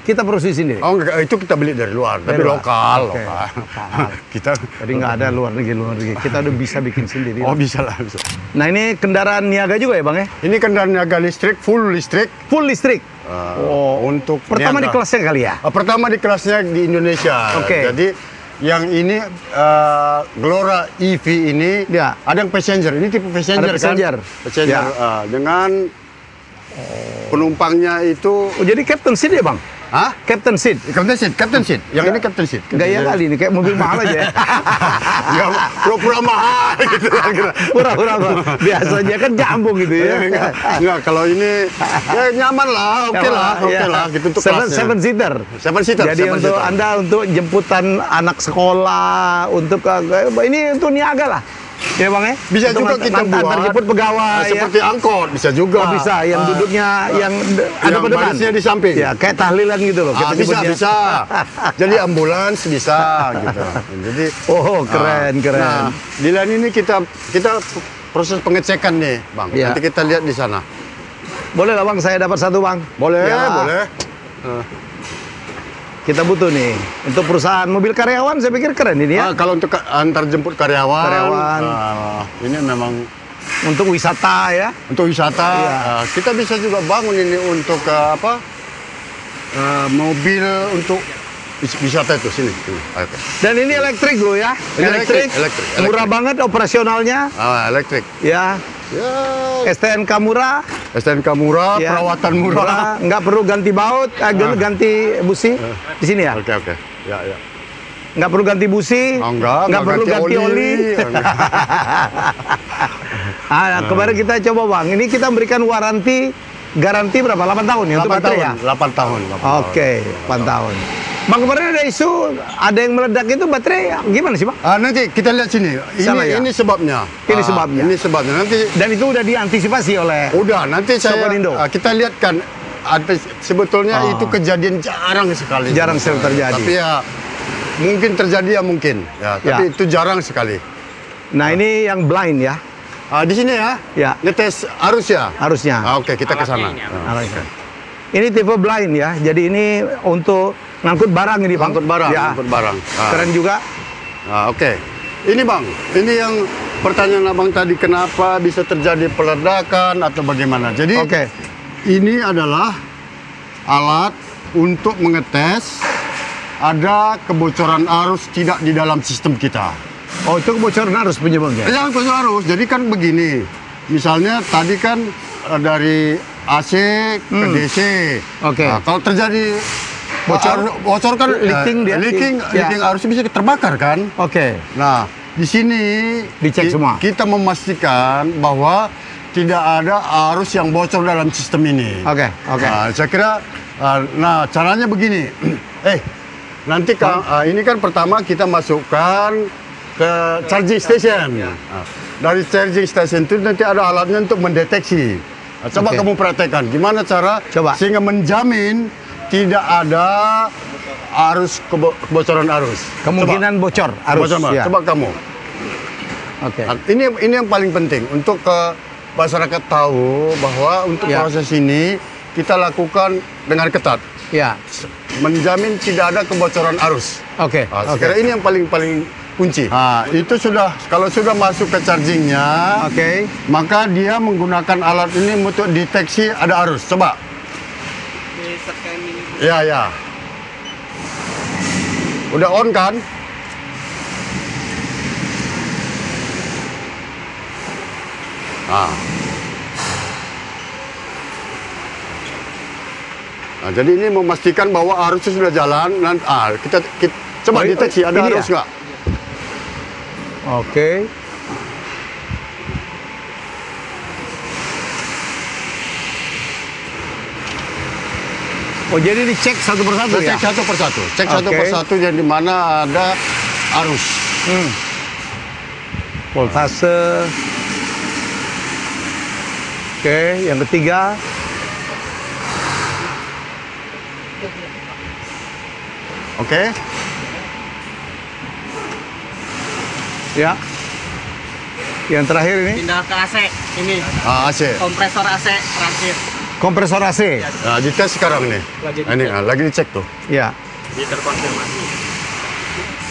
kita produksi sendiri. Oh, enggak, itu kita beli dari luar, Dari tapi luar. lokal, Oke, lokal. lokal. Kita Jadi nggak ada luar negeri. Kita udah bisa bikin sendiri. Oh, bisa lah, bisa. Nah, ini kendaraan niaga juga ya, Bang ya? Ini kendaraan niaga listrik, full listrik. Full listrik. Untuk Pertama di niaga. kelasnya kali ya? Pertama di kelasnya di Indonesia. Oke. Jadi yang ini Glora EV ini Ya. ada yang passenger. Ini tipe passenger, Ada passenger. kan? Passenger. Ya. Dengan penumpangnya itu, Oh, jadi captain seat ya, Bang? hah? Captain seat. Captain seat. Yang ini captain seat. Gaya kali ini, kayak mobil mahal aja ya. Ya, pura-pura mahal gitu kan. Pura-pura Bang. Biasanya kan jambung gitu ya. Enggak, kalau ini ya nyaman lah, oke Ya. lah, gitu untuk seven kelasnya. seater. Seven seater. Jadi seven untuk seater. Anda untuk jemputan anak sekolah, untuk ini untuk niaga lah. Ya Bang ya? Bisa Untuk juga kita antar buat jemput pegawai ya. seperti angkot, bisa juga. Oh, bisa, yang duduknya yang ada yang pada depan. barisnya di samping. Ya, kayak tahlilan gitu loh. kita Bisa, sebutnya. bisa. Jadi ambulans bisa gitu. Jadi Oh, keren, keren. Nah, di lain ini kita proses pengecekan nih, Bang. Ya. Nanti kita lihat di sana. Boleh lah Bang, saya dapat satu Bang. Boleh, Ya. boleh. Kita butuh nih. Untuk perusahaan mobil karyawan saya pikir keren ini ya. Kalau untuk antar jemput karyawan, ini memang Untuk wisata ya. untuk wisata. Iya. Kita bisa juga bangun ini untuk mobil untuk wisata itu sini. Oke. Dan ini elektrik loh ya. Ini elektrik. Murah banget operasionalnya. Elektrik. Ya. Ya, STNK murah. STNK murah, Ya. perawatan murah. Nggak perlu ganti baut, ganti busi di sini ya. Oke. Ya. Nggak perlu ganti busi. Oh, enggak perlu ganti oli. Kemarin kita coba Bang. Ini kita memberikan garansi berapa? 8 tahun ya untuk 8 baterai tahun. ya. 8 tahun. Oke, 8 tahun. Bang, kemarin ada isu ada yang meledak itu baterai gimana sih Bang? Nanti kita lihat sini. Sana ya? Ini sebabnya. Ini sebabnya. Ini sebabnya. Nanti Dan itu udah diantisipasi oleh udah nanti Sokonindo. kita lihat kan sebetulnya itu kejadian jarang sekali. Jarang sekali terjadi. Tapi ya mungkin terjadi ya mungkin. Ya, tapi Ya. itu jarang sekali. Nah, ini yang blind ya. Di sini ya? Ya. Ngetes arus ya? Harusnya. Oke, kita ke sana. Alatnya ini, Harusnya. Ini tipe blind ya. Jadi ini untuk ngangkut barang ini, Bang. Angkut barang, Ya. angkut barang. Keren juga. Oke. Ini Bang, ini yang pertanyaan Abang tadi, kenapa bisa terjadi peledakan atau bagaimana? Jadi Oke. ini adalah alat untuk mengetes ada kebocoran arus tidak di dalam sistem kita. Oh, itu kebocoran arus penyebabnya. Jangan kebocoran arus. Jadi kan begini, misalnya tadi kan dari AC ke DC. Oke. Nah, kalau terjadi bocor kan Leaking dia. leaking Ya. arus bisa terbakar kan. Oke. Nah, di sini Dicek semua. kita memastikan bahwa tidak ada arus yang bocor dalam sistem ini. Oke, oke. Nah, saya kira, nah caranya begini. Nanti ini kan pertama kita masukkan ke charging station. Nah, dari charging station itu nanti ada alatnya untuk mendeteksi. Nah, coba Oke. kamu praktekkan gimana cara Coba. sehingga menjamin tidak ada kebocoran arus. Kemungkinan bocor arus. Coba, Ya. coba kamu. Oke. Nah, ini yang paling penting untuk masyarakat tahu bahwa untuk Ya. proses ini kita lakukan dengan ketat, Ya. menjamin tidak ada kebocoran arus. Oke. Nah, saya Oke. kira ini yang paling kunci. Nah, itu kalau sudah masuk ke chargingnya, Oke. maka dia menggunakan alat ini untuk deteksi ada arus. Coba. Ya, ya. Udah on kan? Nah, jadi ini memastikan bahwa arusnya sudah jalan. Kita coba deteksi ada ini arus ya? nggak? Oke. Oh, jadi dicek satu persatu ya? Cek satu persatu. Cek satu Oke. persatu yang di mana ada arus. Voltase. Oke, yang ketiga. Oke? Ya. Yang terakhir ini Pindah ke AC ini, AC. kompresor AC terakhir. kompresor AC. Nah, dites sekarang nih. Lagi Nah, ini lagi dicek tuh. Ya. Jadi terkonfirmasi.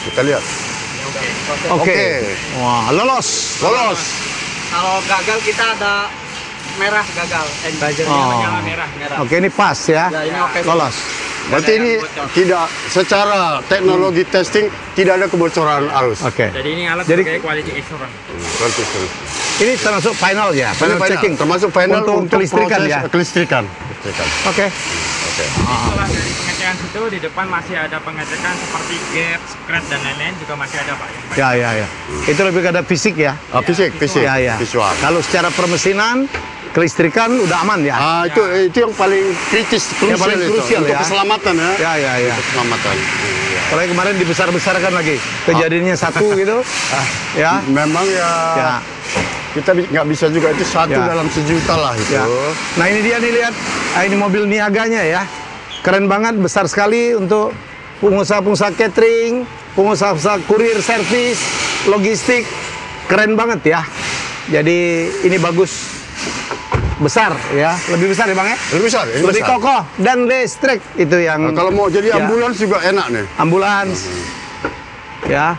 Kita lihat. Oke. Oke. Wah, lolos. Lolos. Kalau gagal kita ada merah gagal. Buzzernya Oh. menyala merah. Oke, ini pas ya. Ya, ini oke. Lolos. Berarti ini tidak secara teknologi testing tidak ada kebocoran arus. Oke. Jadi ini alat Jadi- sebagai quality assurance. Bagus, bagus. Ini termasuk final ya, final checking. termasuk final untuk kelistrikan proses ya. Kelistrikan. Oke. Setelah dari pengecekan situ di depan masih ada pengecekan seperti gap, scratch dan lain-lain juga masih ada Pak. Ya, ya, ya. Itu lebih ke ada fisik ya. Fisik, Ya, ya. visual. Kalau secara permesinan, kelistrikan udah aman ya. Itu yang paling kritis, Yang paling krusial untuk ya. keselamatan ya. Ya, ya, ya. Untuk keselamatan. Iya. Apalagi kemarin dibesar-besarkan lagi. Kejadiannya satu gitu. Ya. Memang ya, Ya. kita nggak bisa juga itu satu Ya. dalam sejuta lah itu. Ya. Nah, ini dia nih, lihat. Ini mobil niaganya ya. Keren banget, besar sekali untuk pengusaha-pengusaha catering, pengusaha-pengusaha kurir servis, logistik. Keren banget ya. Jadi ini bagus. Besar ya, lebih besar ya Bang ya? Lebih besar, ini Lebih besar. kokoh dan listrik itu yang Nah, kalau mau jadi Ya. ambulans juga enak nih. ambulans. Ya.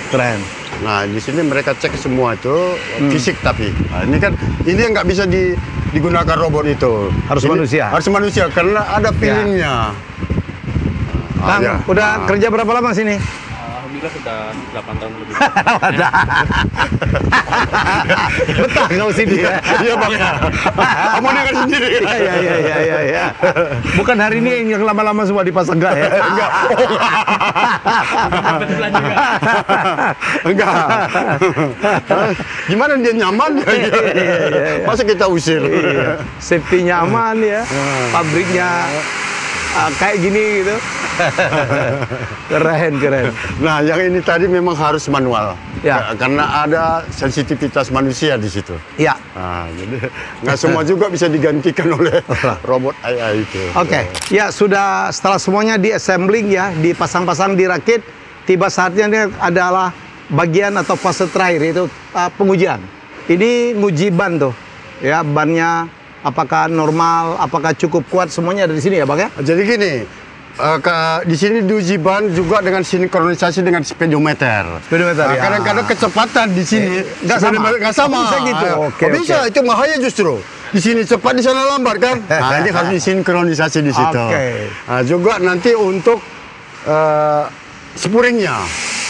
Keren. Nah, di sini mereka cek semua itu fisik tapi. Nah, ini yang nggak bisa digunakan robot itu. Harus manusia. Harus manusia karena ada feelingnya. Bang, ya. udah kerja berapa lama sini? Alhamdulillah sudah 8 tahun lebih. Betah kau sini ya? Iya Bang ya. Kamu dengar sendiri. Iya. Bukan hari ini yang lama-lama semua dipasang enggak ya? Enggak. Kebetulan juga. Enggak. Gimana dia nyaman ya? Masa kita usir? Iya. Safety-nya aman ya. Pabriknya kayak gini gitu. Keren. Nah, yang ini tadi memang harus manual. Ya. Karena ada sensitivitas manusia di situ. Ya. Nah, jadi nggak semua juga bisa digantikan oleh robot AI itu. Oke. Ya, sudah setelah semuanya di assembling ya, dipasang-pasang, dirakit, tiba saatnya ini adalah bagian atau fase terakhir itu pengujian. Ini nguji ban tuh, ya bannya apakah normal, apakah cukup kuat, semuanya ada di sini ya Bang ya? Jadi gini, di sini diuji ban juga dengan sinkronisasi dengan speedometer. Speedometer, ya. Kadang-kadang kecepatan di sini nggak sama. nggak sama. Oh, bisa gitu. Oke, bisa, itu bahaya justru. Di sini cepat, di sana lambat kan? Nah, ini harus disinkronisasi di situ. Oke. Nah, juga nanti untuk spuringnya.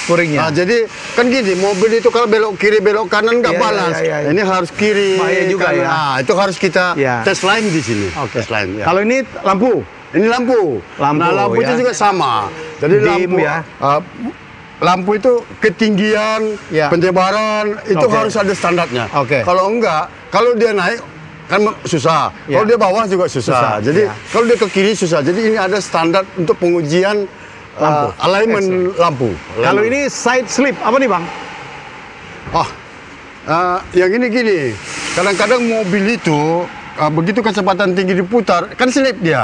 Nah, jadi kan gini, mobil itu kalau belok kiri belok kanan nggak Iya, balance. iya, iya. Ini harus kiri. Bahaya juga kanan. ya. Nah, itu harus kita tes line di sini. Oke. Tes line. Ya. Kalau ini lampu. Ini lampu. Lampu, Nah, lampu itu ya. juga sama. Jadi Dim, lampu ya. lampu itu ketinggian, Ya. pentebaran itu Oke. harus ada standarnya. Oke. Kalau enggak, kalau dia naik kan susah. Ya. Kalau dia bawah juga susah. Susah, Jadi ya. kalau dia ke kiri susah. Jadi ini ada standar untuk pengujian Lampu. alignment lampu. Kalau ini side slip, apa nih Bang? Yang ini gini, kadang-kadang mobil itu begitu kecepatan tinggi diputar, kan slip dia.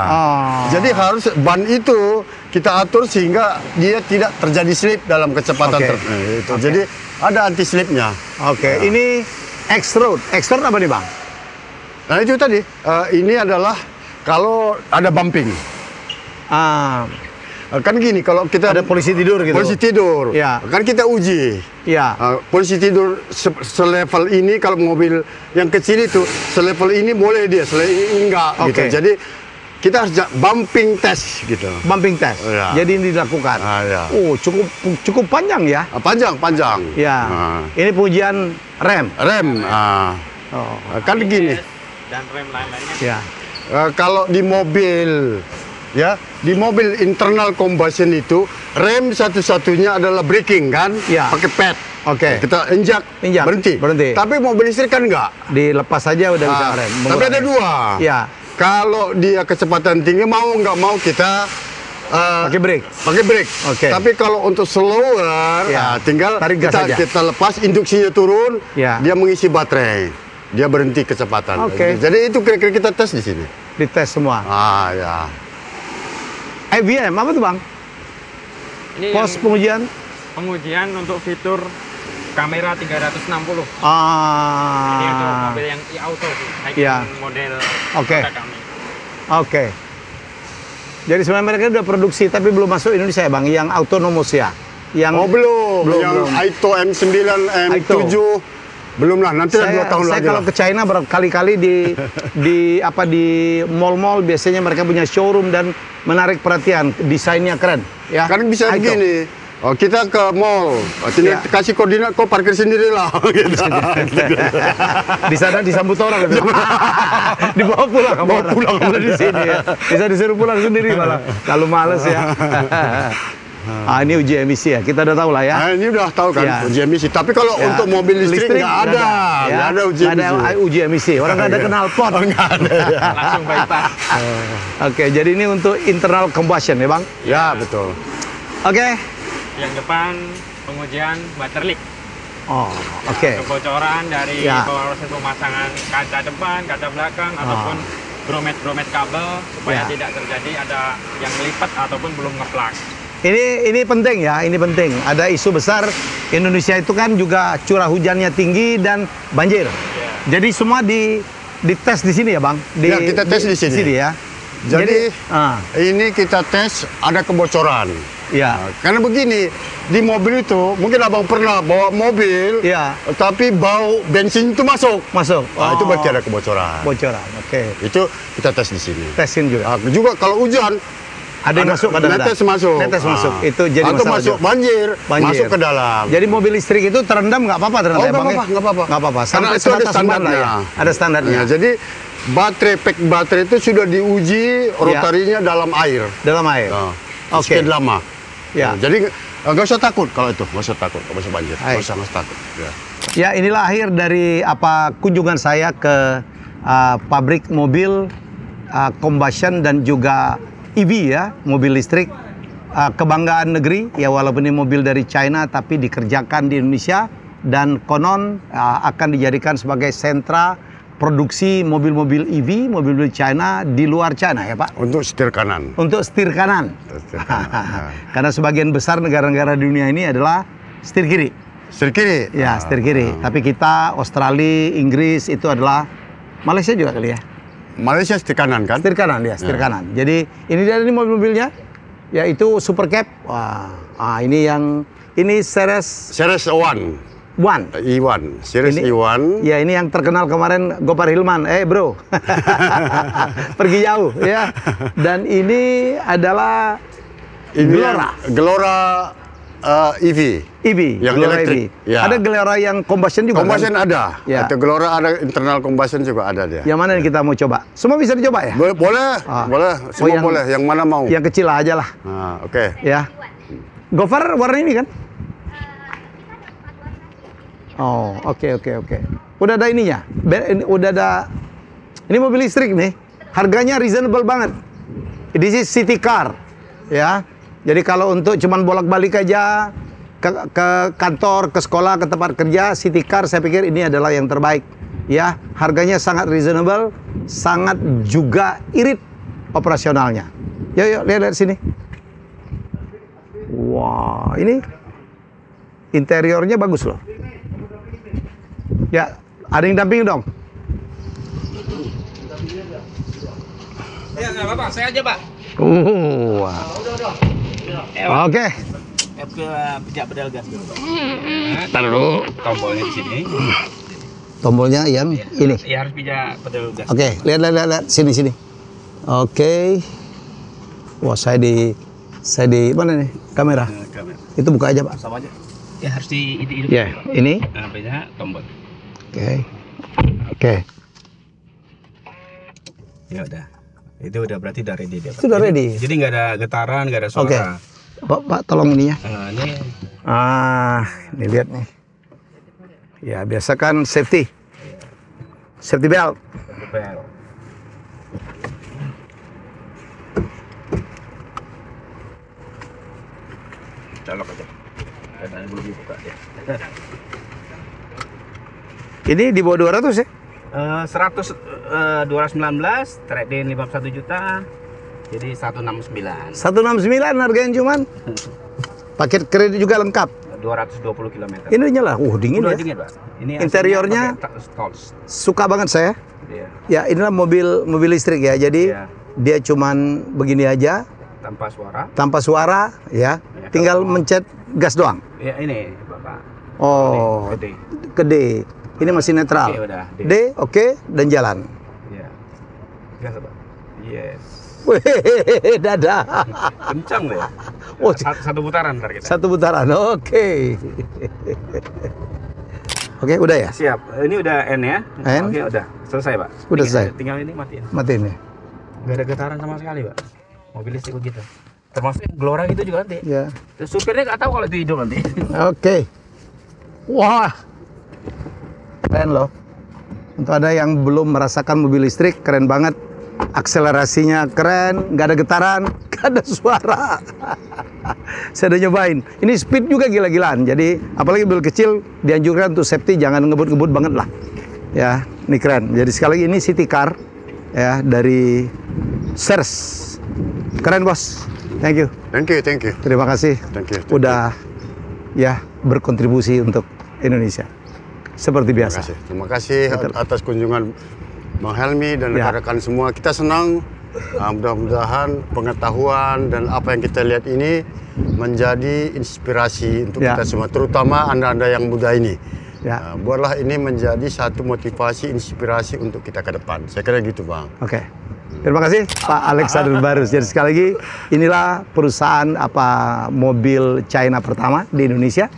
Jadi harus ban itu kita atur sehingga dia tidak terjadi slip dalam kecepatan Oke. itu. Jadi ada anti slipnya. Oke, ini X-Road. X-Road apa nih Bang? Nah itu tadi, ini adalah kalau ada bumping. Kan gini, kalau kita Ada polisi tidur gitu. polisi tidur, Ya. kan kita uji. Ya. Polisi tidur selevel ini, kalau mobil yang kecil itu selevel ini boleh dia, selevel ini enggak gitu. Oke. Jadi kita harus bumping test gitu. Bumping test. Ya. Jadi ini dilakukan. Ya. Oh, cukup panjang ya. Panjang. Ya. Ini pengujian rem. Rem. Oh. Kan gini, Dan rem lain-lainnya. Ya. kalau di mobil, ya, di mobil internal combustion itu rem satu-satunya adalah braking kan, Ya. pakai pad. Oke. Kita injak, Injak, berhenti. Tapi mobil listrik kan enggak. Dilepas saja udah bisa rem. Tapi ada dua. Ya. Kalau dia kecepatan tinggi mau nggak mau kita Pakai brake. pakai brake. Oke. Tapi kalau untuk slower, Ya. tinggal Tarik gas aja. kita lepas induksinya turun, Ya. dia mengisi baterai, dia berhenti kecepatan. Oke. Jadi itu kira-kira kita tes di sini. Dites semua. Ya. IVM apa tuh Bang? Ini Pos yang pengujian? pengujian untuk fitur kamera 360. Ini untuk mobil yang e-auto sih, Ya. model Oke. produk kami. Oke. Jadi sebenarnya mereka udah produksi tapi belum masuk Indonesia ya Bang, yang autonomous ya. Yang Belum. Yang belum. Aito M9, M7 belum lah. Nanti 2 tahun saya lagi kalau lah. ke China berkali-kali di mall-mall biasanya mereka punya showroom dan menarik perhatian, desainnya keren ya. Kan bisa Aito. begini. Kita ke mall, tinggal Ya. kasih koordinat, kau parkir sendirilah. Gitu. Di sana disambut orang gitu. Dibawa pulang sama orang. Kalau di sini ya. Bisa disuruh pulang sendiri malah. Kalau males ya. Ini uji emisi ya. Kita udah tahu lah ya. Nah, ini udah tahu kan Ya. uji emisi. Tapi kalau Ya. untuk mobil listrik nggak ada. ya. Nggak ada uji Nggak emisi. ada uji emisi. Orang nggak ada knalpot. Nggak ada. Langsung bypass. Oke, jadi ini untuk internal combustion ya, Bang? Ya, betul. Oke. Yang depan pengujian waterleak. Oh, oke. Kebocoran dari Ya. proses pemasangan kaca depan, kaca belakang, ataupun bromet kabel supaya Ya. tidak terjadi ada yang lipat ataupun belum ngeplak. Ini penting ya, ini penting. Ada isu besar Indonesia itu kan juga curah hujannya tinggi dan banjir. Jadi semua dites di sini ya, Bang? Ya, kita tes di sini. ya. Jadi, ini kita tes ada kebocoran. ya. Karena begini, di mobil itu mungkin abang pernah bawa mobil, Ya. tapi bau bensin itu masuk. Masuk. Itu berarti ada kebocoran. bocoran. Oke. Itu kita tes di sini. Tesin juga. Juga kalau hujan, Ada yang masuk kadang-kadang. netes masuk. Netes masuk. Itu jadi atau masalah masuk juga. banjir, Banjir. masuk ke dalam. Jadi mobil listrik itu terendam nggak apa-apa terendam Oh, ya, nggak Bang? apa-apa, nggak apa-apa. Nggak apa-apa. Karena Sampai itu ada sebatas sebulan lah standarnya. ya. Ada standarnya. Ya, jadi pack baterai itu sudah diuji rotarinya dalam air. Dalam air. Oke. Sekian lama. Ya. Jadi nggak usah takut kalau itu, nggak usah takut kalau masuk banjir. Baik. Nggak usah takut. Ya. Ya, inilah akhir dari kunjungan saya ke pabrik mobil combustion dan juga EV ya, mobil listrik. Kebanggaan negeri ya, walaupun ini mobil dari China tapi dikerjakan di Indonesia dan konon akan dijadikan sebagai sentra produksi mobil-mobil EV, mobil-mobil China di luar China ya, Pak. Untuk setir kanan. Untuk setir kanan. Setir kanan, ya. Karena sebagian besar negara-negara di dunia ini adalah setir kiri. Setir kiri. Ya, setir kiri. Tapi kita Australia, Inggris itu adalah Malaysia juga kali ya. Malaysia setir kanan kan? Setir kanan ya, setir kanan. Jadi ini dia ini mobil-mobilnya, yaitu Super Cab. Wah, ini Series Series One. E1, Series Ini- E1. Ya ini yang terkenal kemarin Gopar Hilman. Bro, pergi jauh ya. Dan ini adalah Ini Glora. Glora EV. EV, Yang Glora elektrik, EV. ya. Ada Glora yang combustion juga Combustion kan? ada. Ya. Atau Glora ada internal combustion juga ada dia. Yang mana yang kita mau coba? Semua bisa dicoba ya? Boleh, boleh, semua yang- boleh. Yang mana mau? Yang kecil aja lah Oke. ya. Gopar warna ini kan? Oh, oke. Udah ada ininya. Ini mobil listrik nih. Harganya reasonable banget. This is city car. Ya. Jadi kalau untuk cuman bolak-balik aja ke kantor, ke sekolah, ke tempat kerja, city car saya pikir ini adalah yang terbaik. Ya, harganya sangat reasonable, sangat juga irit operasionalnya. Yuk, lihat sini. Wah, ini interiornya bagus loh. Ya, ada yang dampingin dong. Ya nggak apa-apa, saya aja Pak. Wah. Oke. Ke pijak pedal gas dulu. Taruh dulu. Tombolnya di sini. Tombolnya yang ini. Ya harus pijak pedal gas. Oke, lihat sini. Oke. Wah, saya di mana nih? Kamera. Kamera. Itu buka aja, Pak. Sama aja. Ya harus hidup. Ya, ini. Nah, pijak tombol. Oke. Ya udah. Itu udah berarti udah ready dia. Pak. Sudah ready. Jadi nggak ada getaran, nggak ada suara. Oke. Pak, tolong ininya. Ini Ini lihat nih. Ya, biasa kan safety belt. bel. Colok aja. Karena belum dibuka ya. Ini di bawah 200 ya? 219, trade-in 51 juta. Jadi 169. 169 harganya cuman. Paket kredit juga lengkap. 220 km. Ini nyala. Dingin Udah ya. dingin, Pak. Ini Interiornya suka banget saya. Iya. Ya, inilah mobil listrik ya. Jadi Iya. dia cuman begini aja Tanpa suara. tanpa suara ya. Ya, Tinggal kalau- mencet gas doang. Ya ini, Bapak. Oh, Gede. ke D. Ini masih netral. Oke, udah, D. D, oke, dan jalan. Iya. Gas, Pak. Yes. Wih, dadah. Kencang deh. Oh, Satu putaran ntar kita. satu putaran. Oke. Oke, udah ya? Siap. Ini udah N ya. N. Oke, udah. Selesai, Pak. Udah selesai. Tinggal ini matiin. Matiin ya. Nggak ada getaran sama sekali, Pak. Mobil listrik begitu. Termasuk Glora gitu juga nanti. Ya. Terus supirnya nggak tahu kalau itu hidup nanti. Oke. Wah. Keren loh. Untuk ada yang belum merasakan mobil listrik, keren banget. Akselerasinya keren, nggak ada getaran, nggak ada suara. Saya udah nyobain. Ini speed juga gila-gilaan. Jadi apalagi mobil kecil dianjurkan untuk safety, jangan ngebut-ngebut banget lah. Ya, ini keren. Jadi sekali lagi ini city car ya dari Seres. Keren bos. Thank you. Thank you. Terima kasih. Thank you. Udah ya berkontribusi untuk Indonesia. Seperti biasa. Terima kasih atas kunjungan Bang Helmi dan Ya. rekan-rekan semua. Kita senang. Mudah-mudahan pengetahuan dan apa yang kita lihat ini menjadi inspirasi untuk Ya. kita semua, terutama Anda-Anda yang muda ini. Ya. Buatlah ini menjadi satu motivasi, inspirasi untuk kita ke depan. Saya kira gitu, Bang. Oke. Terima kasih Pak Alexander Barus. Jadi sekali lagi inilah perusahaan mobil China pertama di Indonesia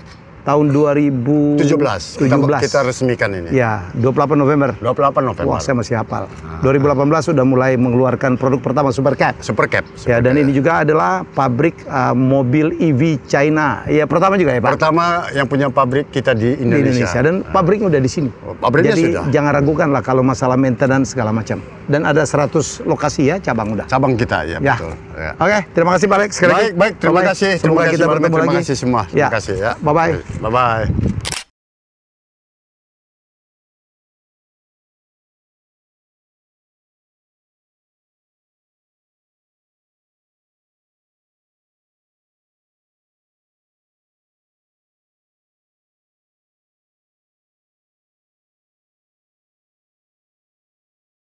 tahun 17. 2017. Kita resmikan ini. Ya, 28 November. 28 November. Wah, saya masih hafal. 2018 sudah mulai mengeluarkan produk pertama Super Cab. Super Cab. Ya, dan ini juga adalah pabrik mobil EV China. Ya, pertama juga ya, Pak. Pertama yang punya pabrik kita di Di Indonesia. Indonesia dan pabriknya udah di sini. pabriknya Jadi sudah. jangan ragukan lah kalau masalah maintenance segala macam. Dan ada 100 lokasi ya cabang udah. Cabang kita, ya, Ya. betul. Ya. Oke, terima kasih Pak Alex. Sekali lagi. Baik, terima Bye-bye. kasih. Semoga kita bertemu lagi. Terima kasih semua. Terima Ya. kasih ya. Bye-bye. Bye-bye.